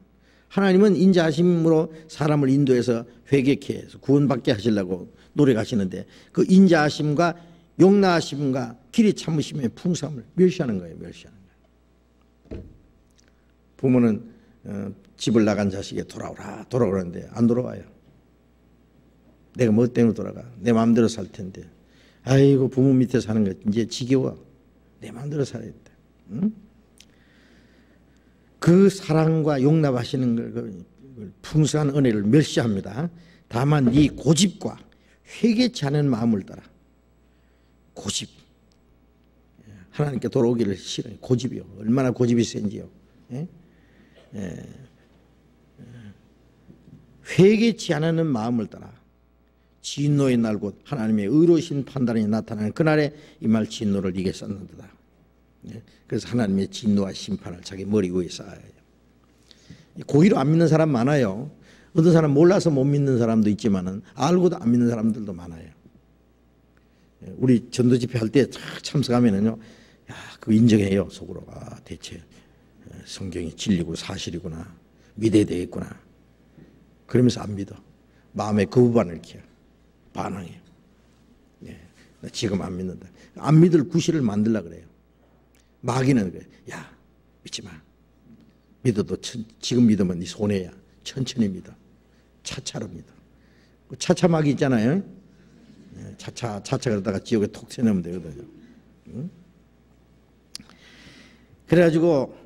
하나님은 인자하심으로 사람을 인도해서 회개케 해서 구원받게 하시려고 노력하시는데 그 인자하심과 용납하심과 길이 참으심의 풍성함을 멸시하는 거예요. 멸시하는 거예요. 부모는 집을 나간 자식에 돌아오라는데 안 돌아와요. 내가 뭐 때문에 돌아가? 내 마음대로 살 텐데. 아이고 부모 밑에 사는 거 이제 지겨워. 내 마음대로 살아야 돼. 응? 그 사랑과 용납하시는 걸 풍성한 은혜를 멸시합니다. 다만 네 고집과 회개치 않은 마음을 따라. 고집. 하나님께 돌아오기를 싫어요. 고집이요. 얼마나 고집이 센지요. 예? 회개치 않는 마음을 따라 진노의 날 곧 하나님의 의로우신 판단이 나타나는 그날에 이 말 진노를 네게 쌓는도다. 그래서 하나님의 진노와 심판을 자기 머리 위에 쌓아요. 고의로 안 믿는 사람 많아요. 어떤 사람 몰라서 못 믿는 사람도 있지만은 알고도 안 믿는 사람들도 많아요. 우리 전도 집회 할 때 참석하면은요, 야, 그거 인정해요 속으로. 대체 성경이 진리고 사실이구나, 믿어야 되겠구나. 그러면서 안 믿어. 마음에 거부반을 일으켜 반항해요. 나 지금 안 믿는다. 안 믿을 구실을 만들려고 그래요. 마귀는 그래. 야, 믿지 마. 믿어도 지금 믿으면 네 손해야. 천천히 믿어. 차차로 믿어. 차차 마귀 있잖아요. 차차 그러다가 지옥에 톡 세내면 되거든요. 응? 그래가지고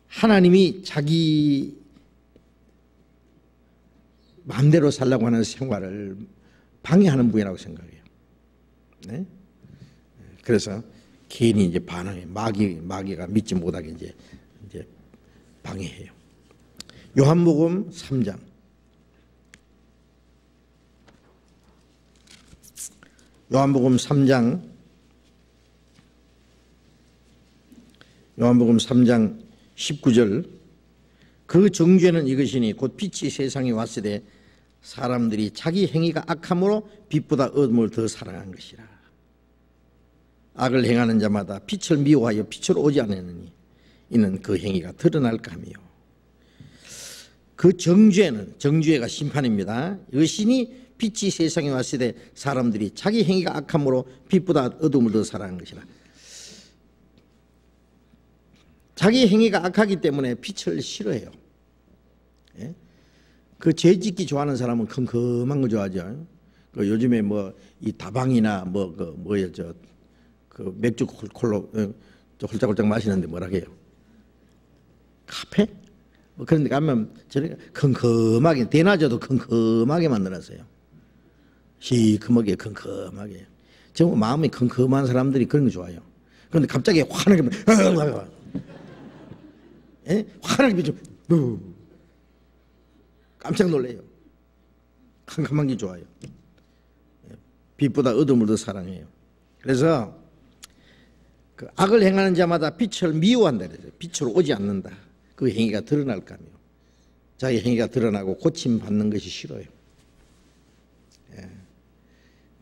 하나님이 자기 마음대로 살라고 하는 생활을 방해하는 분이라고 생각해요. 네? 그래서 괜히 이제 반항해. 마귀가 믿지 못하게 이제 방해해요. 요한복음 3장. 요한복음 3장 19절. 그 정죄는 이것이니 곧 빛이 세상에 왔으되 사람들이 자기 행위가 악함으로 빛보다 어둠을 더 사랑한 것이라. 악을 행하는 자마다 빛을 미워하여 빛으로 오지 않으니 이는 그 행위가 드러날까 하며. 그 정죄가 심판입니다. 이것이니 빛이 세상에 왔으되 사람들이 자기 행위가 악함으로 빛보다 어둠을 더 사랑한 것이라. 자기 행위가 악하기 때문에 빛을 싫어해요. 예? 그 죄 짓기 좋아하는 사람은 컴컴한 거 좋아하죠. 그 요즘에 뭐 이 다방이나 그 맥주 콜로 홀짝홀짝 마시는데 뭐라 해요? 카페? 뭐 그런 데 가면 저렇게 컴컴하게, 대낮에도 컴컴하게 만들었어요. 시커멓게 컴컴하게. 정말 마음이 컴컴한 사람들이 그런 거 좋아해요. 그런데 갑자기 환하게 환하게 비추 깜짝 놀래요. 캄캄한 게 좋아요. 빛보다 어둠을 더 사랑해요. 그래서 그 악을 행하는 자마다 빛을 미워한다 그래요. 빛으로 오지 않는다. 그 행위가 드러날까 하며. 자기 행위가 드러나고 고침받는 것이 싫어요.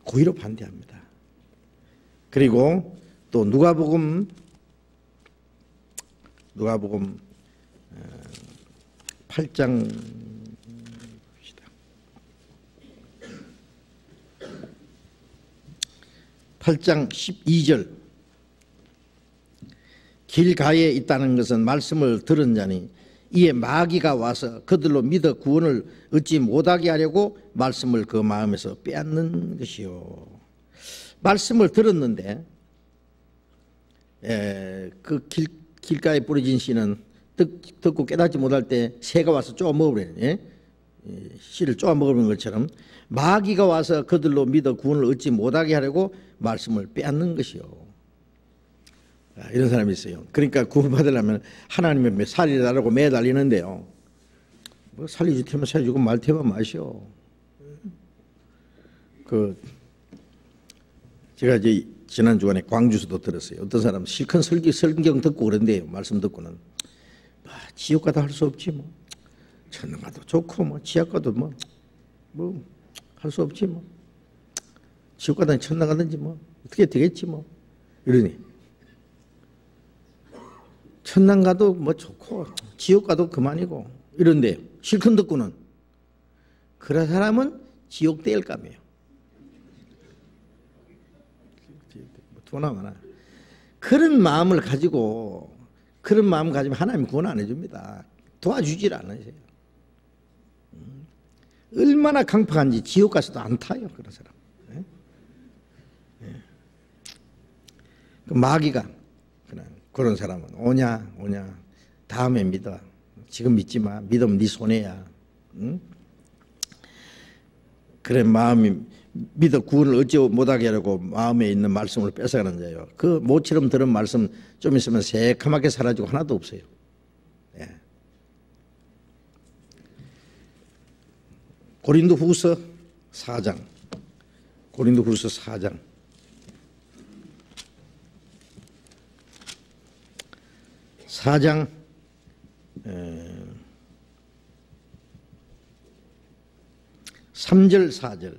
고의로 반대합니다. 그리고 또 누가복음 8장 봅시다. 8장 12절. 길가에 있다는 것은 말씀을 들은 자니 이에 마귀가 와서 그들로 믿어 구원을 얻지 못하게 하려고 말씀을 그 마음에서 빼앗는 것이요. 말씀을 들었는데 그 길가에 뿌려진 씨는 듣고 깨닫지 못할 때 새가 와서 쪼아 먹어버려요. 씨를 쪼아 먹어버리는 것처럼 마귀가 와서 그들로 믿어 구원을 얻지 못하게 하려고 말씀을 빼앗는 것이요. 이런 사람이 있어요. 그러니까 구원받으려면 하나님의 살리라고 매달리는데요. 뭐 살리지 태면 살려주고 말 태면 마셔. 제가 이제 지난 주간에 광주에서도 들었어요. 어떤 사람 실컷 설경 듣고 그런데요. 말씀 듣고는 지옥 가도 할 수 없지 뭐. 천당 가도 좋고 뭐 지옥 가도 뭐 할 수 없지 뭐. 지옥 가든지 천당 가든지 뭐 어떻게 되겠지 뭐. 이러니 천당 가도 뭐 좋고 지옥 가도 그만이고 이런데 실컷 듣고는 그런 사람은 지옥 떼일 감이에요. 도나마나 그런 마음을 가지고 그런 마음 가지면 하나님 구원 안 해줍니다. 도와주질 않으세요. 얼마나 강팍한지 지옥 가서도 안 타요. 그런 사람. 그 마귀가 그런 사람은 오냐 다음에 믿어. 지금 믿지 마. 믿으면 네 손해야. 응? 그래 마음이 믿어 구원을 얻지 못하게 하려고 마음에 있는 말씀을 뺏어가는 자예요. 그 모처럼 들은 말씀 좀 있으면 새카맣게 사라지고 하나도 없어요. 고린도후서 4장. 4장 3절 4절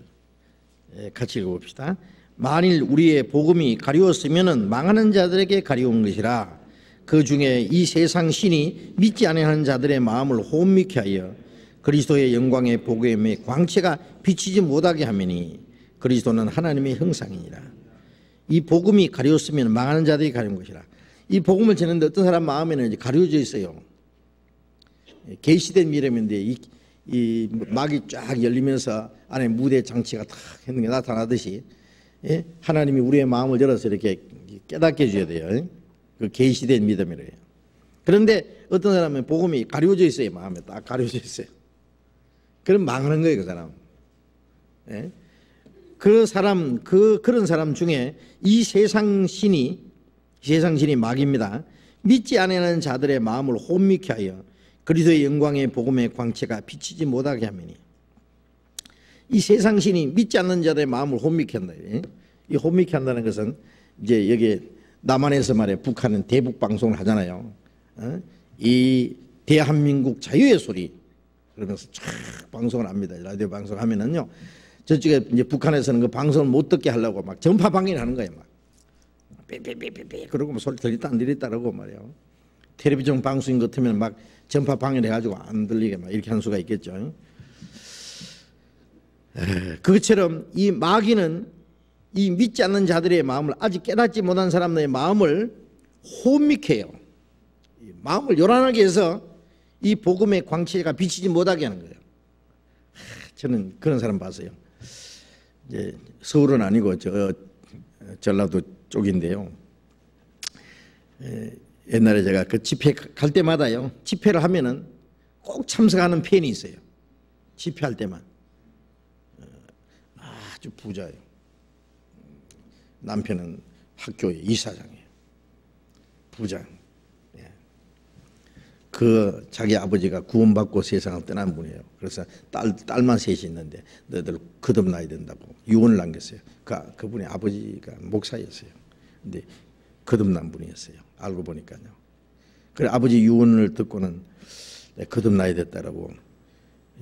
같이 읽어봅시다. 만일 우리의 복음이 가리웠으면 망하는 자들에게 가리운 것이라. 그 중에 이 세상 신이 믿지 아니하는 자들의 마음을 혼미케 하여 그리스도의 영광의 복음의 광채가 비치지 못하게 하매니 그리스도는 하나님의 형상이니라. 이 복음이 가리웠으면 망하는 자들이 가리운 것이라. 이 복음을 전했는데 어떤 사람 마음에는 이제 가려져 있어요. 계시된 미래인데 이 막이 쫙 열리면서 안에 무대 장치가 탁 했는 게 나타나듯이, 예? 하나님이 우리의 마음을 열어서 이렇게 깨닫게 해줘야 돼요. 그 계시된 믿음이래요. 그런데 어떤 사람은 복음이 가려져 있어요. 마음에 딱 가려져 있어요. 그럼 망하는 거예요, 그 사람. 예? 그런 사람 중에 이 세상 신이 막입니다. 믿지 아니하는 자들의 마음을 혼미케 하여 그리스도의 영광의 복음의 광채가 비치지 못하게 하매니. 이 세상 신이 믿지 않는 자들의 마음을 혼미케 한다. 이 혼미케 한다는 것은 이제 여기 남한에서 말해 북한은 대북 방송을 하잖아요. 이 대한민국 자유의 소리 그러면서 쫙 방송을 합니다. 라디오 방송하면은요, 저쪽에 이제 북한에서는 그 방송을 못 듣게 하려고 막 전파 방해를 하는 거예요. 막 삐삐삐삐삐 그러고 뭐 소리 들렸다 안 들렸다 그러고 말이에요. 텔레비전 방송인 것 같으면 막 전파 방해를 해가지고 안 들리게 막 이렇게 하는 수가 있겠죠. 그것처럼 이 마귀는 이 믿지 않는 자들의 마음을, 아직 깨닫지 못한 사람들의 마음을 혼미케 해요. 마음을 요란하게 해서 이 복음의 광채가 비치지 못하게 하는 거예요. 저는 그런 사람 봤어요. 이제 서울은 아니고 전라도 쪽인데요. 옛날에 제가 그 집회 갈 때마다요, 집회를 하면은 꼭 참석하는 팬이 있어요. 집회할 때만. 아주 부자예요. 남편은 학교의 이사장이에요. 부장. 그 자기 아버지가 구원받고 세상을 떠난 분이에요. 그래서 딸만 셋이 있는데 너희들 거듭나야 된다고 유언을 남겼어요. 그분의 아버지가 목사였어요. 근데 거듭난 분이었어요. 알고 보니까요. 그래 아버지 유언을 듣고는 거듭나야 됐다라고,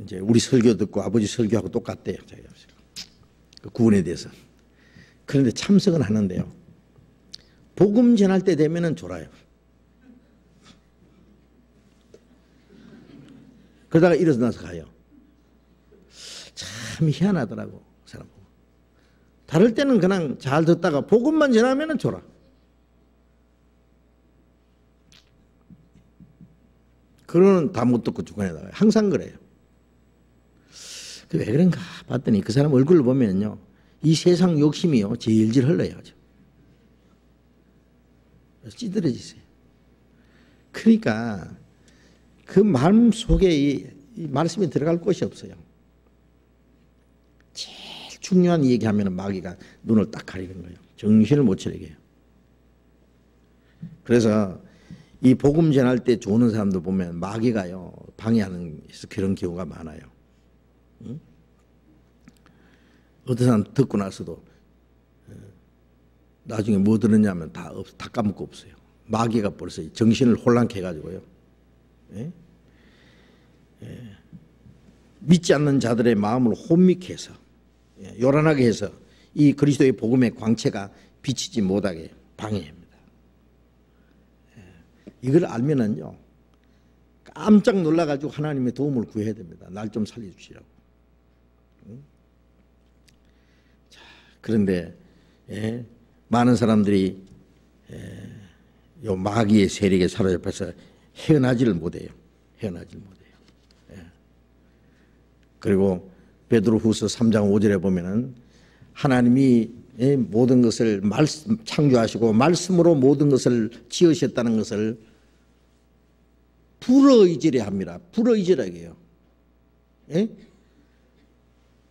이제 우리 설교 듣고 아버지 설교하고 똑같대요. 자기 아버지가. 그 구원에 대해서. 그런데 참석은 하는데요, 복음 전할 때 되면은 졸아요. 그러다가 일어나서 가요. 참 희한하더라고, 그 사람. 다를 때는 그냥 잘 듣다가 복음만 전하면은 졸아. 그러는 다 못 듣고 중간에 나가요. 항상 그래요. 왜 그런가 봤더니 그 사람 얼굴을 보면요, 이 세상 욕심이요 질질 흘러요. 찌들어지세요. 그러니까 그 마음 속에 이 말씀이 들어갈 곳이 없어요. 제일 중요한 얘기하면 마귀가 눈을 딱 가리는 거예요. 정신을 못 차리게 해요. 그래서 이 복음 전할 때 좋은 사람들 보면 마귀가요 방해하는 그런 경우가 많아요. 응? 어떤 사람 듣고 나서도 나중에 뭐 들었냐면 다 까먹고 없어요. 마귀가 벌써 정신을 혼란케 해가지고요. 예? 예. 믿지 않는 자들의 마음을 혼미케 해서, 요란하게 해서 이 그리스도의 복음의 광채가 비치지 못하게 방해합니다. 이걸 알면은요 깜짝 놀라가지고 하나님의 도움을 구해야 됩니다. 날 좀 살려주시라고. 자, 그런데 많은 사람들이 요 마귀의 세력에 사로잡혀서 헤어나지를 못해요. 헤어나지를 못해요. 그리고 베드로후서 3장 5절에 보면은 하나님이 모든 것을 창조하시고 말씀으로 모든 것을 지으셨다는 것을 불어의지려 합니다. 불어의지라고 해요.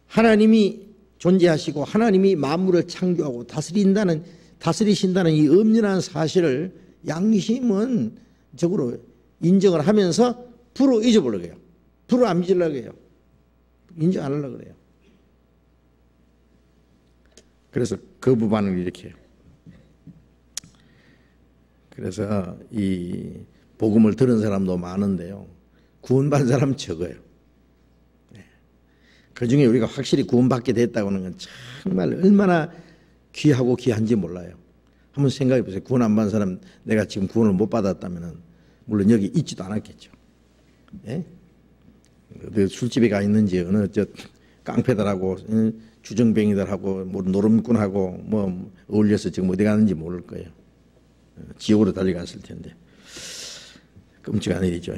하나님이 존재하시고 하나님이 만물을 창조하고 다스리신다는 이 엄연한 사실을 양심은 적으로 인정을 하면서 불어 잊어버리려고 해요. 불어 안 믿으려고 해요. 인정 안 하려고 그래요. 그래서 거부 반응을 이렇게 해요. 그래서 이 복음을 들은 사람도 많은데요, 구원받은 사람 적어요. 그 중에 우리가 확실히 구원받게 됐다고 하는 건 정말 얼마나 귀하고 귀한지 몰라요. 한번 생각해 보세요. 구원 안 받은 사람, 내가 지금 구원을 못 받았다면 물론 여기 있지도 않았겠죠. 예? 어디 술집에 가 있는지 어느 저 깡패들하고 주정뱅이들하고 뭐 노름꾼하고 뭐 어울려서 지금 어디 가는지 모를 거예요. 지옥으로 달려갔을 텐데. 끔찍한 일이죠.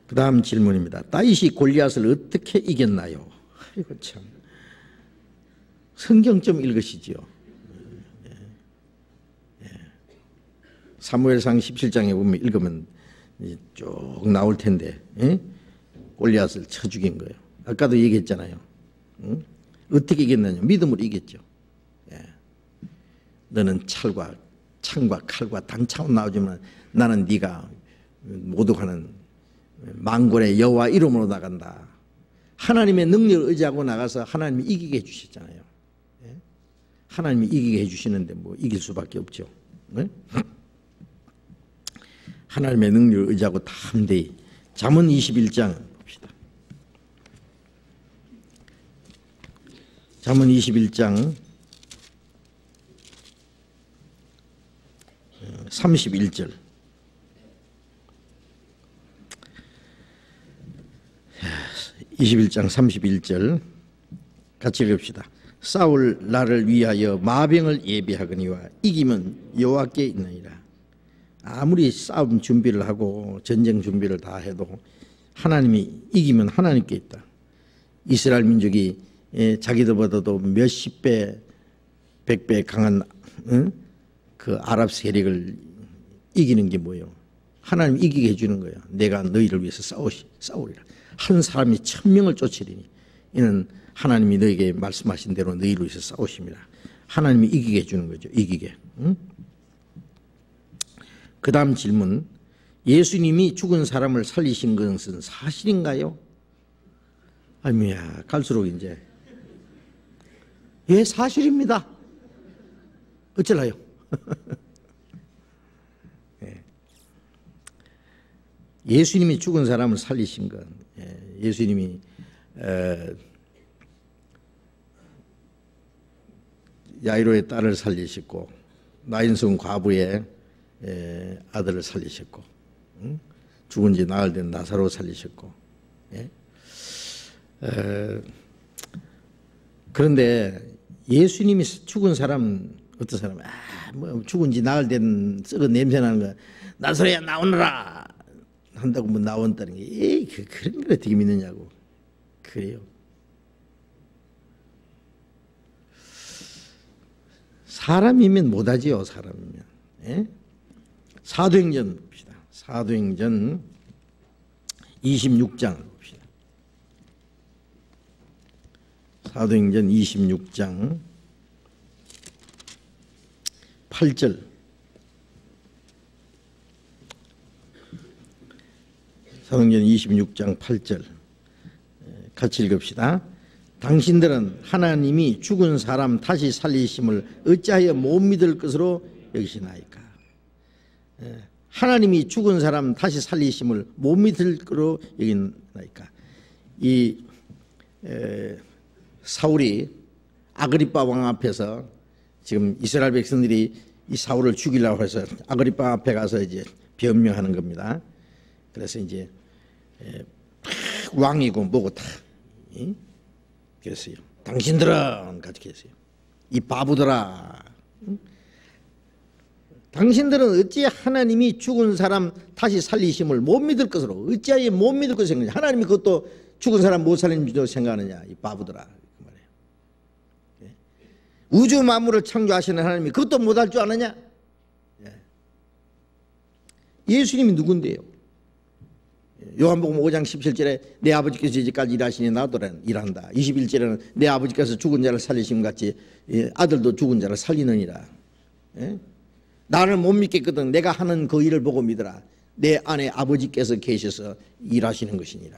그 다음 질문입니다. 다윗이 골리앗을 어떻게 이겼나요? 이거 참. 성경 좀 읽으시지요. 사무엘상 17장에 보면 읽으면 쭉 나올 텐데, 골리앗을 쳐 죽인 거예요. 아까도 얘기했잖아요. 어떻게 이겼느냐? 믿음으로 이겼죠. 너는 창과 칼과 단창으로 나오지만 나는 네가 모독하는 만군의 여호와 이름으로 나간다. 하나님의 능력을 의지하고 나가서 하나님이 이기게 해주셨잖아요. 하나님이 이기게 해주시는데 뭐 이길 수밖에 없죠. 하나님의 능력을 의지하고 담대히. 잠언 21장 봅시다. 잠언 21장 31절. 21장 31절 같이 읽읍시다. 싸울 나를 위하여 마병을 예비하거니와 이기면 여호와께 있느니라. 아무리 싸움 준비를 하고 전쟁 준비를 다 해도 하나님이 이기면 하나님께 있다. 이스라엘 민족이 자기들보다도 몇십 배, 100배 강한 그 아랍 세력을 이기는 게 뭐예요? 하나님 이기게 해주는 거예요. 내가 너희를 위해서 싸우리라. 한 사람이 1000명을 쫓으리니 이는 하나님이 너에게 말씀하신 대로 너희를 위해서 싸우십니다. 하나님이 이기게 해주는 거죠. 이기게. 그 다음 질문. 예수님이 죽은 사람을 살리신 것은 사실인가요? 아니야, 갈수록 이제 예, 사실입니다. 어쩌라요? 예수님이 죽은 사람을 살리신 건, 예수님이 야이로의 딸을 살리셨고 나인성 과부의 아들을 살리셨고 죽은 지 나흘 된 나사로 살리셨고. 그런데 예수님이 죽은 사람, 어떤 사람, 뭐 죽은 지 나흘 된 썩은 냄새 나는 거 나사로야 나오너라 한다고 뭐 나온다는 게 그런 걸 어떻게 믿느냐고. 그래요. 사람이면 못하지요. 사람이면. 사도행전 봅시다. 사도행전 26장 봅시다. 사도행전 26장 8절. 사도행전 26장 8절 같이 읽읍시다. 당신들은 하나님이 죽은 사람 다시 살리심을 어찌하여 못 믿을 것으로 여기시나이까. 하나님이 죽은 사람 다시 살리심을 못 믿을 것으로 여기나이까. 이 사울이 아그리빠 왕 앞에서 지금 이스라엘 백성들이 이 사울을 죽이려고 해서 아그리빠 앞에 가서 이제 변명하는 겁니다. 그래서 이제 왕이고 뭐고 다 그랬어요. 당신들은 같이 했어요. 이 바보들아, 당신들은 어찌 하나님이 죽은 사람 다시 살리심을 못 믿을 것으로, 어찌하여 못 믿을 것을 생각하냐. 하나님이 그것도 죽은 사람 못 살리는 줄 생각하느냐. 이 바보들아. 그 말이에요. 우주 만물을 창조하시는 하나님이 그것도 못할 줄 아느냐. 예수님이 누군데요? 요한복음 5장 17절에 내 아버지께서 이제까지 일하시니 나도 일한다. 21절에는 내 아버지께서 죽은 자를 살리심 같이 아들도 죽은 자를 살리느니라. 나를 못 믿겠거든 내가 하는 그 일을 보고 믿어라. 내 안에 아버지께서 계셔서 일하시는 것이니라.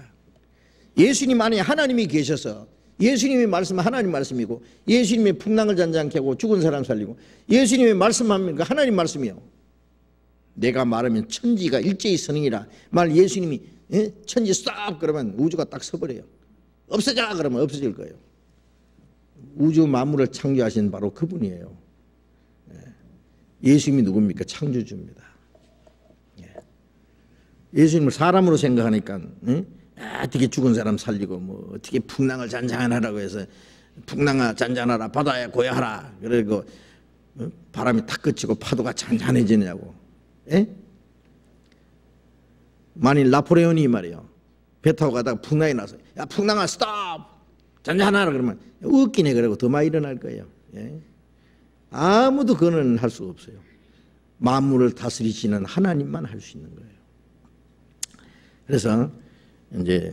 예수님 안에 하나님이 계셔서, 예수님의 말씀은 하나님 말씀이고, 예수님의 풍랑을 잔잔케 하고 죽은 사람 살리고, 예수님의 말씀하면 그 하나님 말씀이요. 내가 말하면 천지가 일제히 서능이라. 말 예수님이 천지 싹 그러면 우주가 딱 서버려요. 없어져 그러면 없어질 거예요. 우주 만물을 창조하신 바로 그분이에요. 예수님이 누굽니까? 창조주입니다. 예수님을 사람으로 생각하니까 어떻게 죽은 사람 살리고 뭐 어떻게 풍랑을 잔잔하라고 해서 풍랑아 잔잔하라 바다에 고요하라 그리고 바람이 탁 그치고 파도가 잔잔해지냐고. 예? 만일 나폴레온이 말이요 배 타고 가다가 풍랑이 나서 야 풍랑아 스톱 잔잔하라 그러면 웃기네 그러고 더 많이 일어날 거예요. 예? 아무도 그거는 할 수가 없어요. 만물을 다스리시는 하나님만 할 수 있는 거예요. 그래서 이제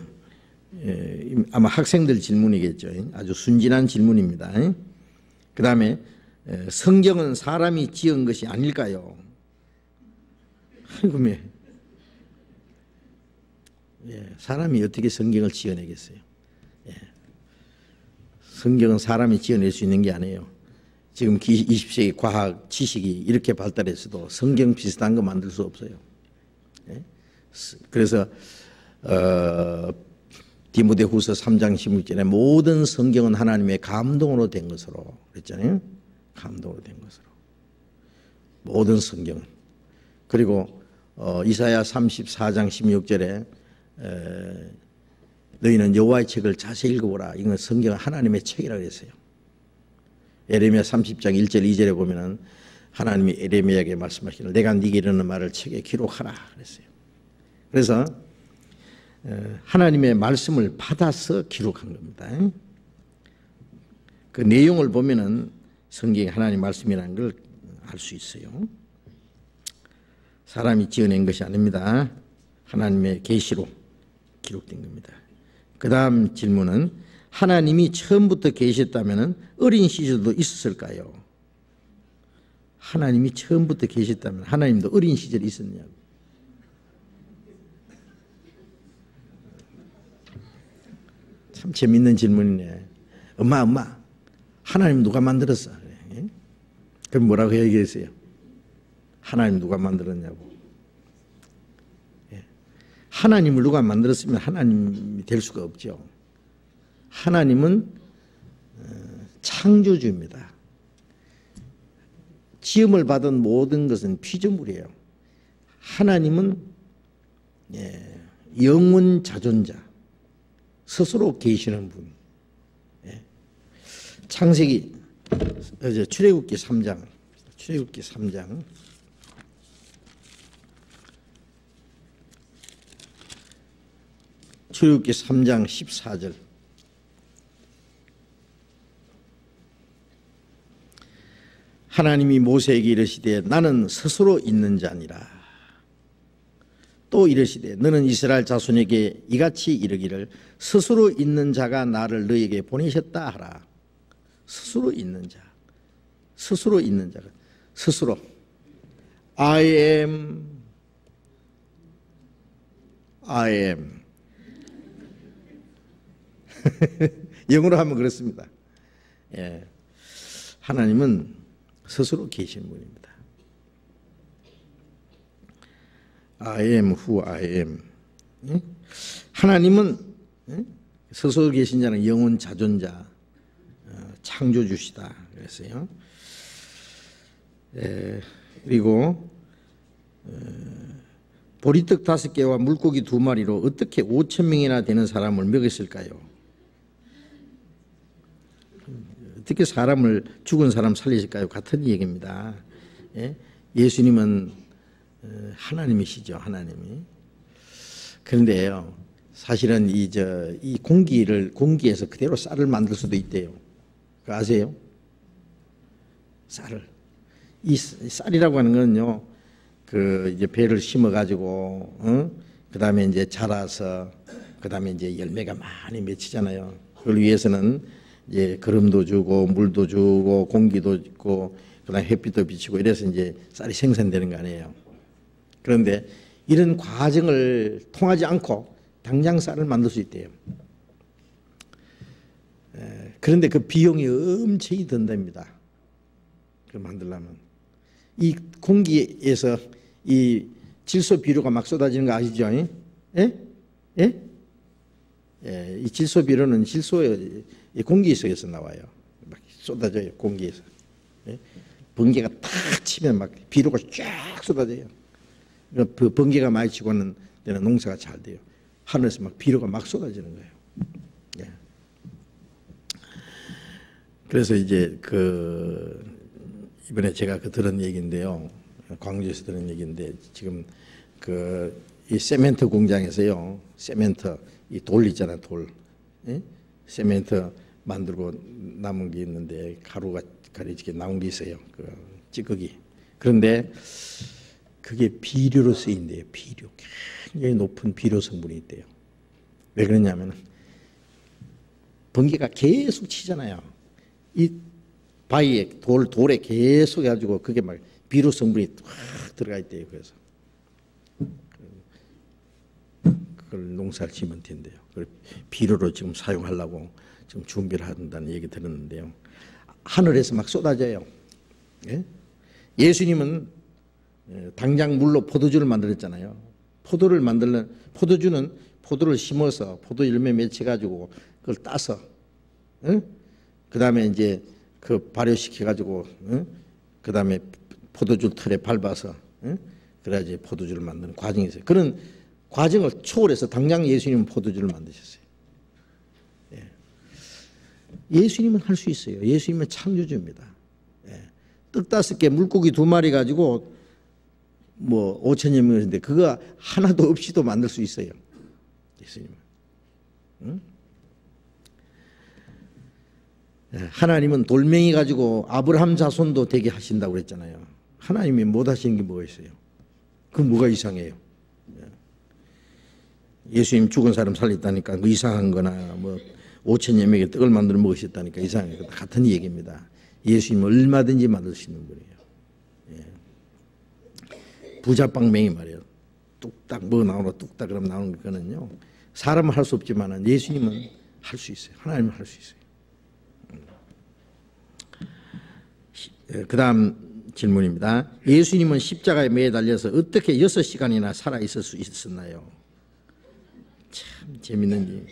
아마 학생들 질문이겠죠. 아주 순진한 질문입니다. 그 다음에 성경은 사람이 지은 것이 아닐까요? 아이고, 사람이 어떻게 성경을 지어내겠어요? 성경은 사람이 지어낼 수 있는 게 아니에요. 지금 20세기 과학 지식이 이렇게 발달했어도 성경 비슷한 거 만들 수 없어요. 그래서 디모데후서 3장 16절에 모든 성경은 하나님의 감동으로 된 것으로 그랬잖아요. 감동으로 된 것으로 모든 성경은. 그리고 이사야 34장 16절에 너희는 여호와의 책을 자세히 읽어보라. 이건 성경은 하나님의 책이라고 했어요. 에레미야 30장 1절 2절에 보면은 하나님이 에레미야에게 말씀하시기를 내가 네게 이르는 말을 책에 기록하라 그랬어요. 그래서 하나님의 말씀을 받아서 기록한 겁니다. 그 내용을 보면은 성경이 하나님 말씀이라는 걸 알 수 있어요. 사람이 지어낸 것이 아닙니다. 하나님의 계시로 기록된 겁니다. 그 다음 질문은 하나님이 처음부터 계셨다면 어린 시절도 있었을까요? 하나님이 처음부터 계셨다면 하나님도 어린 시절이 있었냐고. 참 재밌는 질문이네. 엄마 하나님 누가 만들었어? 그럼 뭐라고 얘기했어요? 하나님 누가 만들었냐고. 하나님을 누가 만들었으면 하나님이 될 수가 없죠. 하나님은 창조주입니다. 지음을 받은 모든 것은 피조물이에요. 하나님은 영원 자존자, 스스로 계시는 분. 창세기 출애굽기 3장 출애굽기 3장 출애굽기 3장 14절 하나님이 모세에게 이르시되 나는 스스로 있는 자니라. 또 이르시되 너는 이스라엘 자손에게 이같이 이르기를 스스로 있는 자가 나를 너에게 보내셨다 하라. 스스로 있는 자, 스스로 있는 자가 스스로 I am 영어로 하면 그렇습니다. 하나님은 스스로 계신 분입니다. I am who I am. 하나님은 스스로 계신 자는 영원 자존자, 창조주시다 그랬어요. 그리고 보리떡 5개와 물고기 2마리로 어떻게 5,000명이나 되는 사람을 먹였을까요? 어떻게 사람을 죽은 사람 살리실까요? 같은 얘기입니다. 예수님은 하나님이시죠, 하나님이. 그런데요, 사실은 이 공기에서 그대로 쌀을 만들 수도 있대요. 그거 아세요? 쌀을. 이 쌀이라고 하는 건요, 이제 배를 심어가지고, 그 다음에 이제 자라서, 그 다음에 이제 열매가 많이 맺히잖아요. 그걸 위해서는 이제 거름도 주고, 물도 주고, 공기도 있고, 그 다음에 햇빛도 비치고, 이래서 이제 쌀이 생산되는 거 아니에요. 그런데 이런 과정을 통하지 않고 당장 쌀을 만들 수 있대요. 그런데 그 비용이 엄청이 든답니다. 그걸 만들려면. 이 공기에서 이 질소 비료가 막 쏟아지는 거 아시죠? 이 질소 비료는 공기 속에서 나와요. 쏟아져요. 공기에서. 예? 번개가 탁 치면 막 비료가 쫙 쏟아져요. 그 번개가 많이 치고 하는 데는 농사가 잘 돼요. 하늘에서 막 비료가 막 쏟아지는 거예요. 예. 그래서 이제 이번에 제가 들은 얘기인데요. 광주에서 들은 얘기인데 지금 이 세멘트 공장에서요. 세멘트 이 돌 있잖아요. 돌. 예? 세멘트 만들고 남은 게 있는데 가루가 이렇게 나온 게 있어요. 찌꺼기. 그런데 그게 비료로 쓰인대요. 비료. 굉장히 높은 비료 성분이 있대요. 왜 그러냐면 번개가 계속 치잖아요. 이 바위에 돌에 계속 해가지고 그게 막 비료 성분이 확 들어가 있대요. 그래서 그걸 농사를 지면 된대요. 그걸 비료로 지금 사용하려고 지금 준비를 한다는 얘기 들었는데요. 하늘에서 막 쏟아져요. 예? 예수님은 당장 물로 포도주를 만들었잖아요. 포도주는 포도를 심어서 포도 열매 맺혀가지고 그걸 따서, 그 다음에 이제 발효시켜가지고, 그 다음에 포도주 틀에 밟아서, 그래야지 포도주를 만드는 과정이 있어요. 그런 과정을 초월해서 당장 예수님은 포도주를 만드셨어요. 예수님은 할 수 있어요. 예수님은 창조주입니다. 떡 5개, 물고기 2마리 가지고 5천여 명인데 그거 하나도 없이도 만들 수 있어요. 예수님은. 응? 하나님은 돌멩이 가지고 아브라함 자손도 되게 하신다고 그랬잖아요. 하나님이 못 하시는 게 뭐가 있어요? 그 뭐가 이상해요? 예수님 죽은 사람 살렸다니까 그 이상한 거나 5천여 명의 떡을 만들어 먹으셨다니까 이상해요. 같은 얘기입니다. 예수님은 얼마든지 만들 수 있는 분이에요. 부자빵맹이 말이에요. 뚝딱 나오나 뚝딱 그럼 나오는 거는요. 사람은 할 수 없지만 예수님은 할 수 있어요. 하나님은 할 수 있어요. 그 다음 질문입니다. 예수님은 십자가에 매달려서 어떻게 6시간이나 살아있을 수 있었나요? 참 재밌는 일.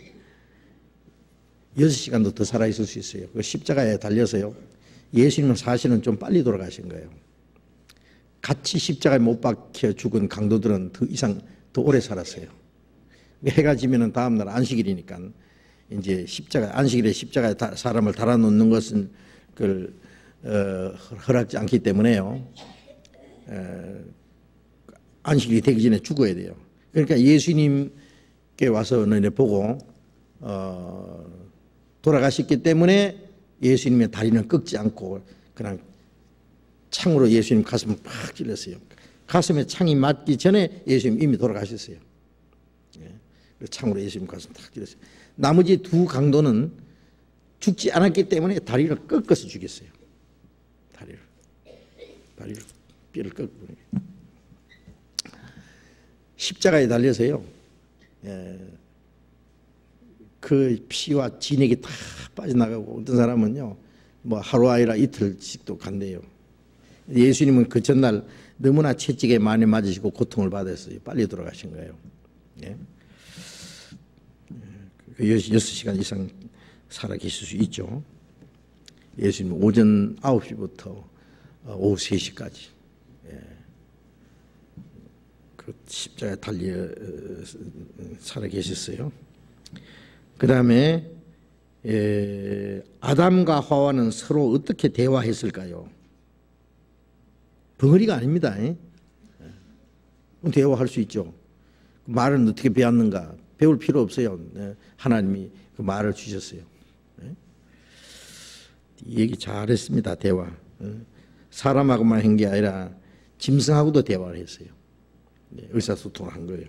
6시간도 더 살아있을 수 있어요. 그 십자가에 달려서요. 예수님은 사실은 좀 빨리 돌아가신 거예요. 같이 십자가에 못 박혀 죽은 강도들은 더 오래 살았어요. 해가 지면은 다음날 안식일이니까 이제 안식일에 십자가에 사람을 달아놓는 것은 허락지 않기 때문에요. 안식일이 되기 전에 죽어야 돼요. 그러니까 예수님께 와서 너네 보고 돌아가셨기 때문에 예수님의 다리는 꺾지 않고 그냥 창으로 예수님 가슴을 팍 찔렀어요. 가슴에 창이 맞기 전에 예수님 이미 돌아가셨어요. 창으로 예수님 가슴 탁 찔렀어요. 나머지 2 강도는 죽지 않았기 때문에 다리를 꺾어서 죽였어요. 다리를 뼈를 꺾고 십자가에 달려서요. 그 피와 진액이 다 빠져나가고 어떤 사람은요 하루 아니라 이틀씩도 간대요. 예수님은 그 전날 너무나 채찍에 많이 맞으시고 고통을 받았어요. 빨리 돌아가신 거예요. 6시간 이상 살아계실 수 있죠. 예수님은 오전 9시부터 오후 3시까지 그 십자가에 달려 살아계셨어요. 그 다음에 아담과 하와는 서로 어떻게 대화했을까요? 벙어리가 아닙니다. 대화할 수 있죠. 말은 어떻게 배웠는가? 배울 필요 없어요. 하나님이 그 말을 주셨어요. 얘기 잘했습니다. 대화. 사람하고만 한 게 아니라 짐승하고도 대화를 했어요. 의사소통을 한 거예요.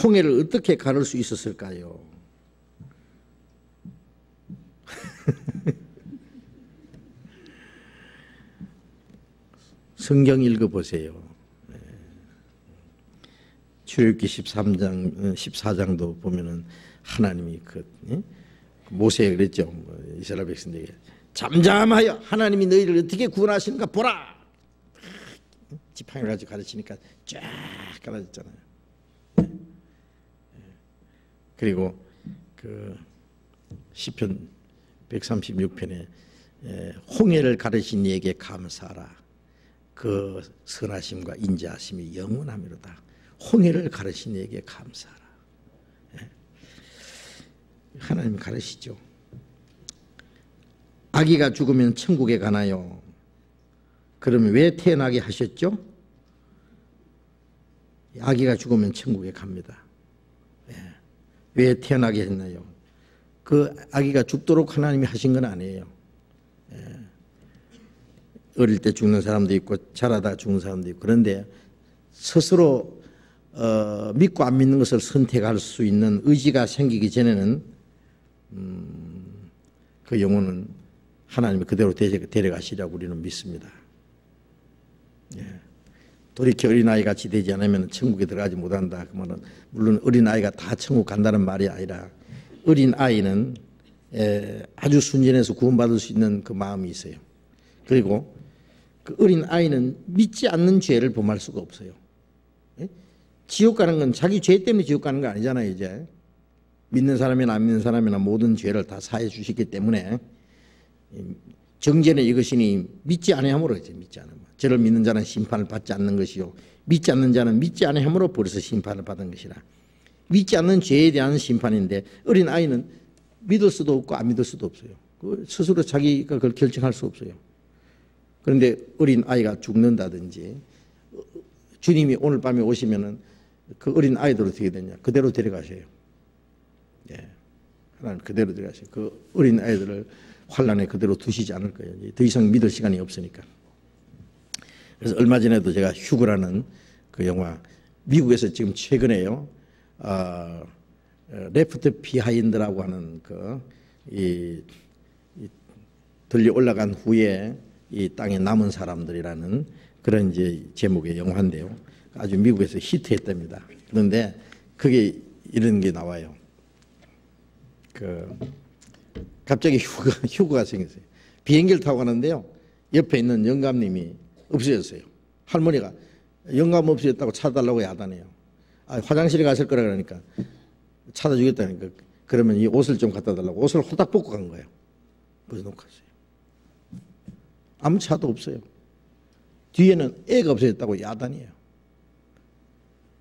홍해를 어떻게 가를 수 있었을까요? 성경 읽어보세요. 출애굽기 14장도 보면은 하나님이 모세에 그랬죠. 이스라엘 백성들에게 잠잠하여 하나님이 너희를 어떻게 구원하시는가 보라. 지팡이를 가지고 가르치니까 쫙 깔아졌잖아요. 그리고 그 시편 136편에 홍해를 가르신 이에게 감사하라. 그 선하심과 인자하심이 영원하미로다. 홍해를 가르신 이에게 감사하라. 하나님 가르치죠. 아기가 죽으면 천국에 가나요? 그러면 왜 태어나게 하셨죠? 아기가 죽으면 천국에 갑니다. 왜 태어나게 했나요? 그 아기가 죽도록 하나님이 하신 건 아니에요. 어릴 때 죽는 사람도 있고 자라다 죽는 사람도 있고, 그런데 스스로 믿고 안 믿는 것을 선택할 수 있는 의지가 생기기 전에는 그 영혼은 하나님이 그대로 데려가시라고 우리는 믿습니다. 돌이켜 어린아이같이 되지 않으면 천국에 들어가지 못한다. 그 말은 물론 어린아이가 다 천국 간다는 말이 아니라, 어린아이는 아주 순전해서 구원받을 수 있는 그 마음이 있어요. 그리고 그 어린아이는 믿지 않는 죄를 범할 수가 없어요. 지옥 가는 건 자기 죄 때문에 지옥 가는 거 아니잖아요. 이제 믿는 사람이나 안 믿는 사람이나 모든 죄를 다 사해 주시기 때문에 정죄는 이것이니 믿지 아니함으로 이제 믿지 않으면, 저를 믿는 자는 심판을 받지 않는 것이요 믿지 않는 자는 믿지 아니함으로 벌써 심판을 받은 것이라. 믿지 않는 죄에 대한 심판인데, 어린아이는 믿을 수도 없고 안 믿을 수도 없어요. 스스로 자기가 그걸 결정할 수 없어요. 그런데 어린아이가 죽는다든지, 주님이 오늘 밤에 오시면은 그 어린아이들 어떻게 되냐, 그대로 데려가셔요. 하나님 그대로 데려가셔요. 그 어린아이들을 환란에 그대로 두시지 않을 거예요. 더 이상 믿을 시간이 없으니까. 그래서 얼마 전에도 제가 휴거라는 그 영화, 미국에서 지금 최근에요, 레프트 비하인드라고 하는 이 들리 올라간 후에 이 땅에 남은 사람들이라는 그런 이제 제목의 영화인데요. 아주 미국에서 히트했답니다. 그런데 그게 이런 게 나와요. 갑자기 휴거가 생겼어요. 비행기를 타고 가는데요, 옆에 있는 영감님이 없어졌어요. 할머니가 영감 없어졌다고 찾아달라고 야단해요. 화장실에 갔을 거라 그러니까 찾아주겠다니까, 그러면 이 옷을 좀 갖다 달라고 옷을 호닥 벗고 간 거예요. 벗어놓고 갔어요. 아무 차도 없어요. 뒤에는 애가 없어졌다고 야단이에요.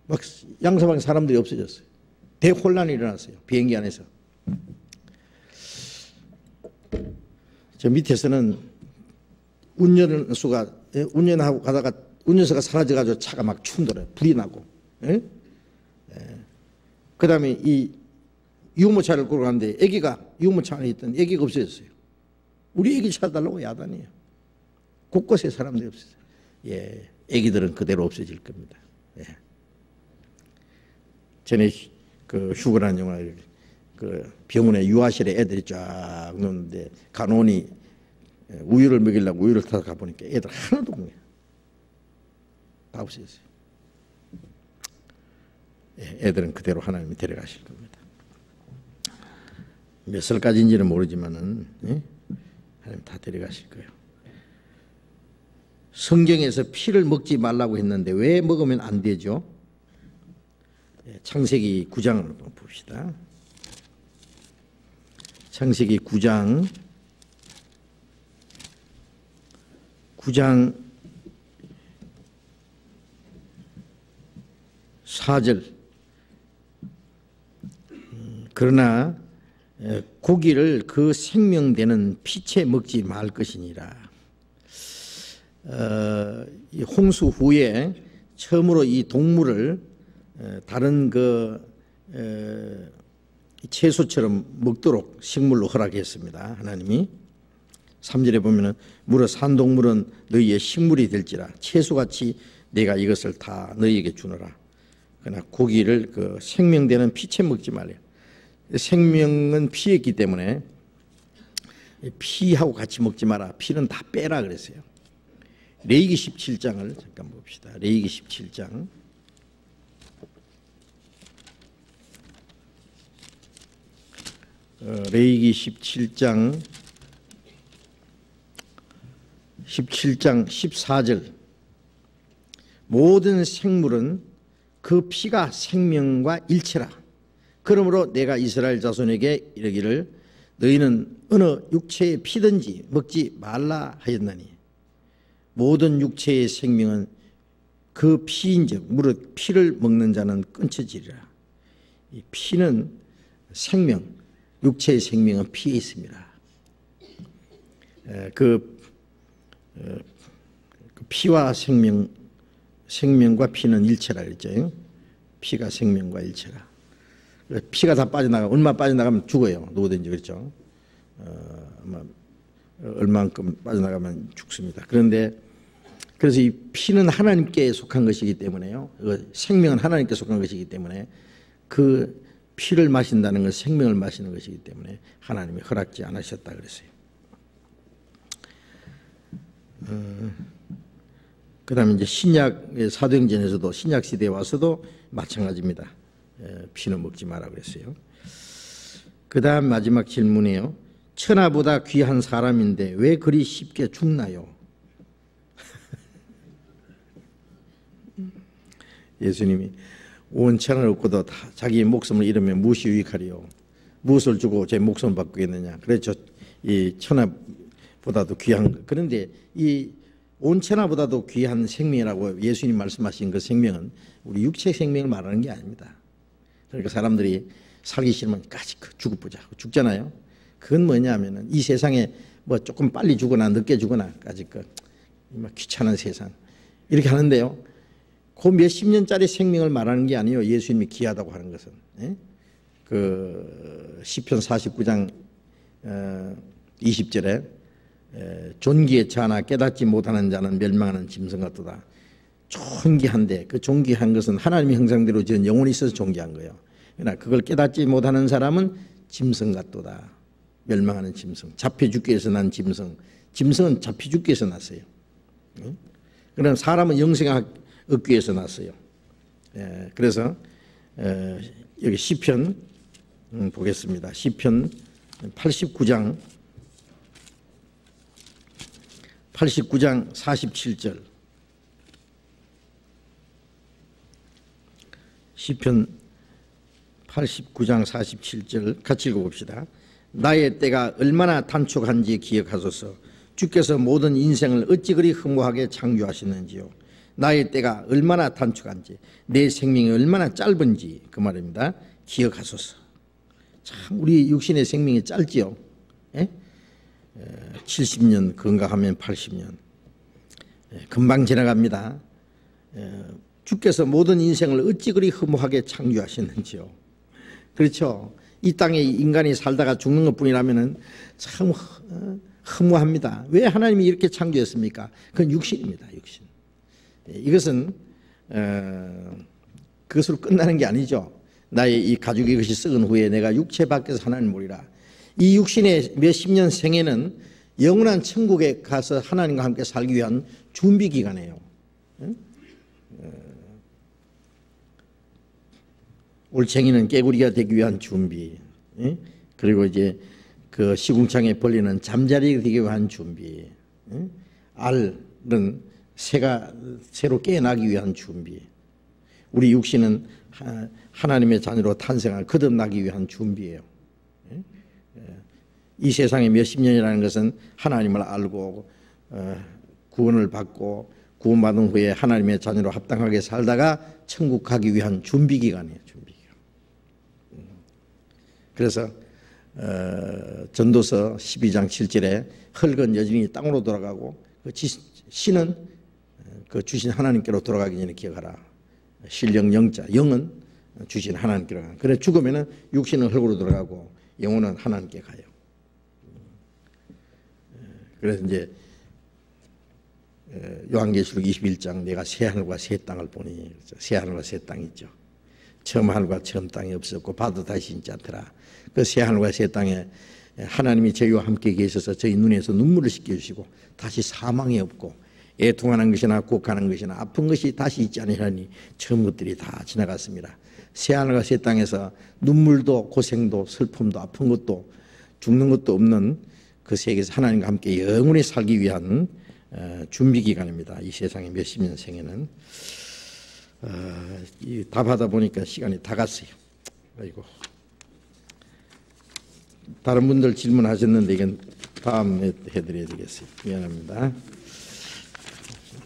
막 양서방에 사람들이 없어졌어요. 대혼란이 일어났어요. 비행기 안에서. 저 밑에서는 운전하고 가다가 운전수가 사라져가지고 차가 막 충돌해요. 불이 나고. 그 다음에 이 유모차를 끌고 가는데 애기가 유모차 안에 있던 애기가 없어졌어요. 우리 애기 찾아달라고 야단이에요. 곳곳에 사람들이 없어졌어요. 애기들은 그대로 없어질 겁니다. 전에 그 휴거라는 영화, 그 병원에 유아실에 애들이 쫙 노는데 간호원이 우유를 먹이려고 우유를 타서 가보니까 애들 하나도 없네요. 다 없어졌어요. 애들은 그대로 하나님이 데려가실 겁니다. 몇 살까지인지는 모르지만은 하나님 다 데려가실 거예요. 성경에서 피를 먹지 말라고 했는데 왜 먹으면 안 되죠? 창세기 9장을 봅시다. 창세기 9장 4절. 그러나 고기를 그 생명되는 피채 먹지 말 것이니라. 이 홍수 후에 처음으로 이 동물을 다른 채소처럼 먹도록 식물로 허락했습니다. 하나님이 3절에 보면은 물어 산 동물은 너희의 식물이 될지라 채소같이 내가 이것을 다 너희에게 주노라. 그러나 고기를 그 생명되는 피채 먹지 말래요. 생명은 피였기 때문에 피하고 같이 먹지 마라. 피는 다 빼라 그랬어요. 레위기 17장을 잠깐 봅시다. 레위기 17장. 레위기 17장 14절. 모든 생물은 그 피가 생명과 일체라. 그러므로 내가 이스라엘 자손에게 이르기를 너희는 어느 육체의 피든지 먹지 말라 하였나니 모든 육체의 생명은 그 피인즉 무릇 피를 먹는 자는 끊쳐지리라. 이 피는 생명, 육체의 생명은 피에 있습니다. 그 피와 생명과 피는 일체라 그랬죠. 피가 생명과 일체라. 피가 다 빠져나가, 얼마 빠져나가면 죽어요. 누구든지 그렇죠. 얼만큼 빠져나가면 죽습니다. 그래서 이 피는 하나님께 속한 것이기 때문에요. 생명은 하나님께 속한 것이기 때문에 그 피를 마신다는 건 생명을 마시는 것이기 때문에 하나님이 허락지 않으셨다 그랬어요. 그 다음에 이제 신약 사도행전에서도 신약 시대에 와서도 마찬가지입니다. 피는 먹지 마라 그랬어요. 그 다음 마지막 질문이에요. 천하보다 귀한 사람인데 왜 그리 쉽게 죽나요? 예수님이 온 천하를 얻고도 다 자기 목숨을 잃으면 무엇이 유익하리요? 무엇을 주고 제 목숨을 바꾸겠느냐? 그래서 이 천하보다도 귀한, 그런데 이 온 천하보다도 귀한 생명이라고 예수님 말씀하신 그 생명은 우리 육체 생명을 말하는 게 아닙니다. 그러니까 사람들이 살기 싫으면 까짓 죽어보자 죽잖아요. 그건 뭐냐면은 이 세상에 뭐 조금 빨리 죽거나 늦게 죽거나 까짓 귀찮은 세상 이렇게 하는데요. 그 몇십 년짜리 생명을 말하는 게 아니에요. 예수님이 귀하다고 하는 것은. 그 시편 49장 20절에 존귀에 처하나 깨닫지 못하는 자는 멸망하는 짐승 같도다. 존귀한데 그 존귀한 것은 하나님의 형상대로 지은 영혼이 있어서 존귀한 거예요. 그러나 그걸 깨닫지 못하는 사람은 짐승 같도다. 멸망하는 짐승. 잡혀 죽기 위해서 난 짐승. 짐승은 잡혀 죽기 위해서 났어요. 그러나 사람은 영생을 얻기 위해서 났어요. 그래서 여기 시편 보겠습니다. 시편 89장 47절. 시편 89장 47절 같이 읽어봅시다. 나의 때가 얼마나 단축한지 기억하소서. 주께서 모든 인생을 어찌 그리 허무하게 창조하시는지요. 나의 때가 얼마나 단축한지, 내 생명이 얼마나 짧은지 그 말입니다. 기억하소서. 참 우리 육신의 생명이 짧지요. 70년 건강하면 80년. 금방 지나갑니다. 주께서 모든 인생을 어찌 그리 허무하게 창조하시는지요. 그렇죠. 이 땅에 인간이 살다가 죽는 것뿐이라면 참 허무합니다. 왜 하나님이 이렇게 창조했습니까? 그건 육신입니다. 육신. 이것은 그것으로 끝나는 게 아니죠. 나의 이 가죽 이것이 썩은 후에 내가 육체 밖에서 하나님을 보리라. 이 육신의 몇십 년 생애는 영원한 천국에 가서 하나님과 함께 살기 위한 준비 기간이에요. 올챙이는 깨구리가 되기 위한 준비. 그리고 이제 그 시궁창에 벌리는 잠자리가 되기 위한 준비. 알은 새가 새로 깨어나기 위한 준비. 우리 육신은 하나님의 자녀로 탄생할 거듭나기 위한 준비예요. 이 세상에 몇십 년이라는 것은 하나님을 알고 구원을 받고 구원받은 후에 하나님의 자녀로 합당하게 살다가 천국 가기 위한 준비 기간이에요. 준비 기간. 그래서 전도서 12장 7절에 흙은 여전히 땅으로 돌아가고 그 신은 그 주신 하나님께로 돌아가기 전에 기억하라. 신령 영자, 영은 주신 하나님께로 가요. 그래 죽으면은 육신은 흙으로 돌아가고 영혼은 하나님께 가요. 그래서 이제 요한계시록 21장 내가 새 하늘과 새 땅을 보니, 새 하늘과 새 땅이 있죠. 처음 하늘과 처음 땅이 없었고 바도 다시 있지 않더라. 그 새 하늘과 새 땅에 하나님이 저희와 함께 계셔서 저희 눈에서 눈물을 씻겨주시고 다시 사망이 없고 애통하는 것이나 곡하는 것이나 아픈 것이 다시 있지 않으니 처음 것들이 다 지나갔습니다. 새 하늘과 새 땅에서 눈물도 고생도 슬픔도 아픈 것도 죽는 것도 없는 그 세계에서 하나님과 함께 영원히 살기 위한 준비 기간입니다. 이 세상의 몇십 년 생에는. 답하다 보니까 시간이 다 갔어요. 아이고. 다른 분들 질문하셨는데 이건 다음에 해드려야 되겠어요. 미안합니다.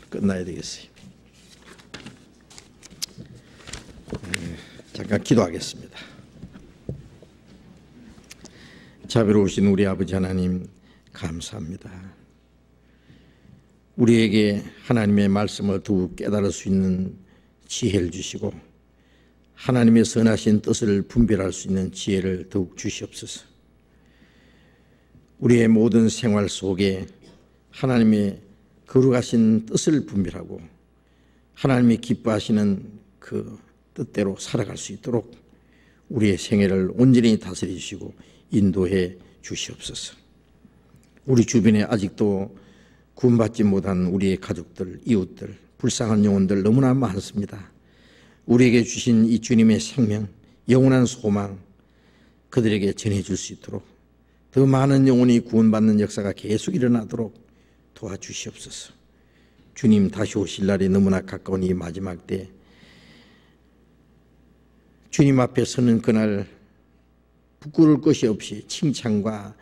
끝나야 되겠어요. 잠깐 기도하겠습니다. 자비로우신 우리 아버지 하나님 감사합니다. 우리에게 하나님의 말씀을 더욱 깨달을 수 있는 지혜를 주시고 하나님의 선하신 뜻을 분별할 수 있는 지혜를 더욱 주시옵소서. 우리의 모든 생활 속에 하나님의 거룩하신 뜻을 분별하고 하나님이 기뻐하시는 그 뜻대로 살아갈 수 있도록 우리의 생애를 온전히 다스려 주시고 인도해 주시옵소서. 우리 주변에 아직도 구원받지 못한 우리의 가족들, 이웃들, 불쌍한 영혼들 너무나 많습니다. 우리에게 주신 이 주님의 생명, 영원한 소망 그들에게 전해줄 수 있도록 더 많은 영혼이 구원받는 역사가 계속 일어나도록 도와주시옵소서. 주님 다시 오실 날이 너무나 가까운 이 마지막 때 주님 앞에 서는 그날 부끄러울 것이 없이 칭찬과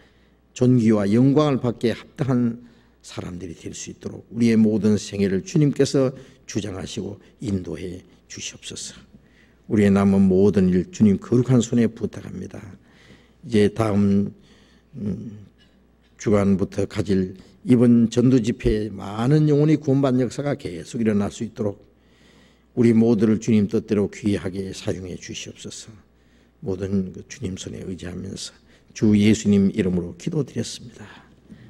존귀와 영광을 받기에 합당한 사람들이 될 수 있도록 우리의 모든 생애를 주님께서 주장하시고 인도해 주시옵소서. 우리의 남은 모든 일 주님 거룩한 손에 부탁합니다. 이제 다음 주간부터 가질 이번 전도 집회에 많은 영혼이 구원받는 역사가 계속 일어날 수 있도록 우리 모두를 주님 뜻대로 귀하게 사용해 주시옵소서. 모든 주님 손에 의지하면서 주 예수님 이름으로 기도드렸습니다.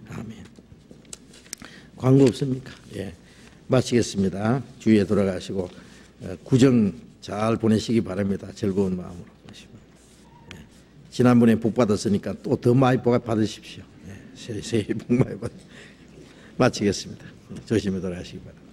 아멘. 광고 없습니까? 예, 마치겠습니다. 주위에 돌아가시고 구정 잘 보내시기 바랍니다. 즐거운 마음으로 보시고 지난번에 복 받았으니까 또 더 많이 복 받으십시오. 새해 복 많이 마치겠습니다. 조심히 돌아가시기 바랍니다.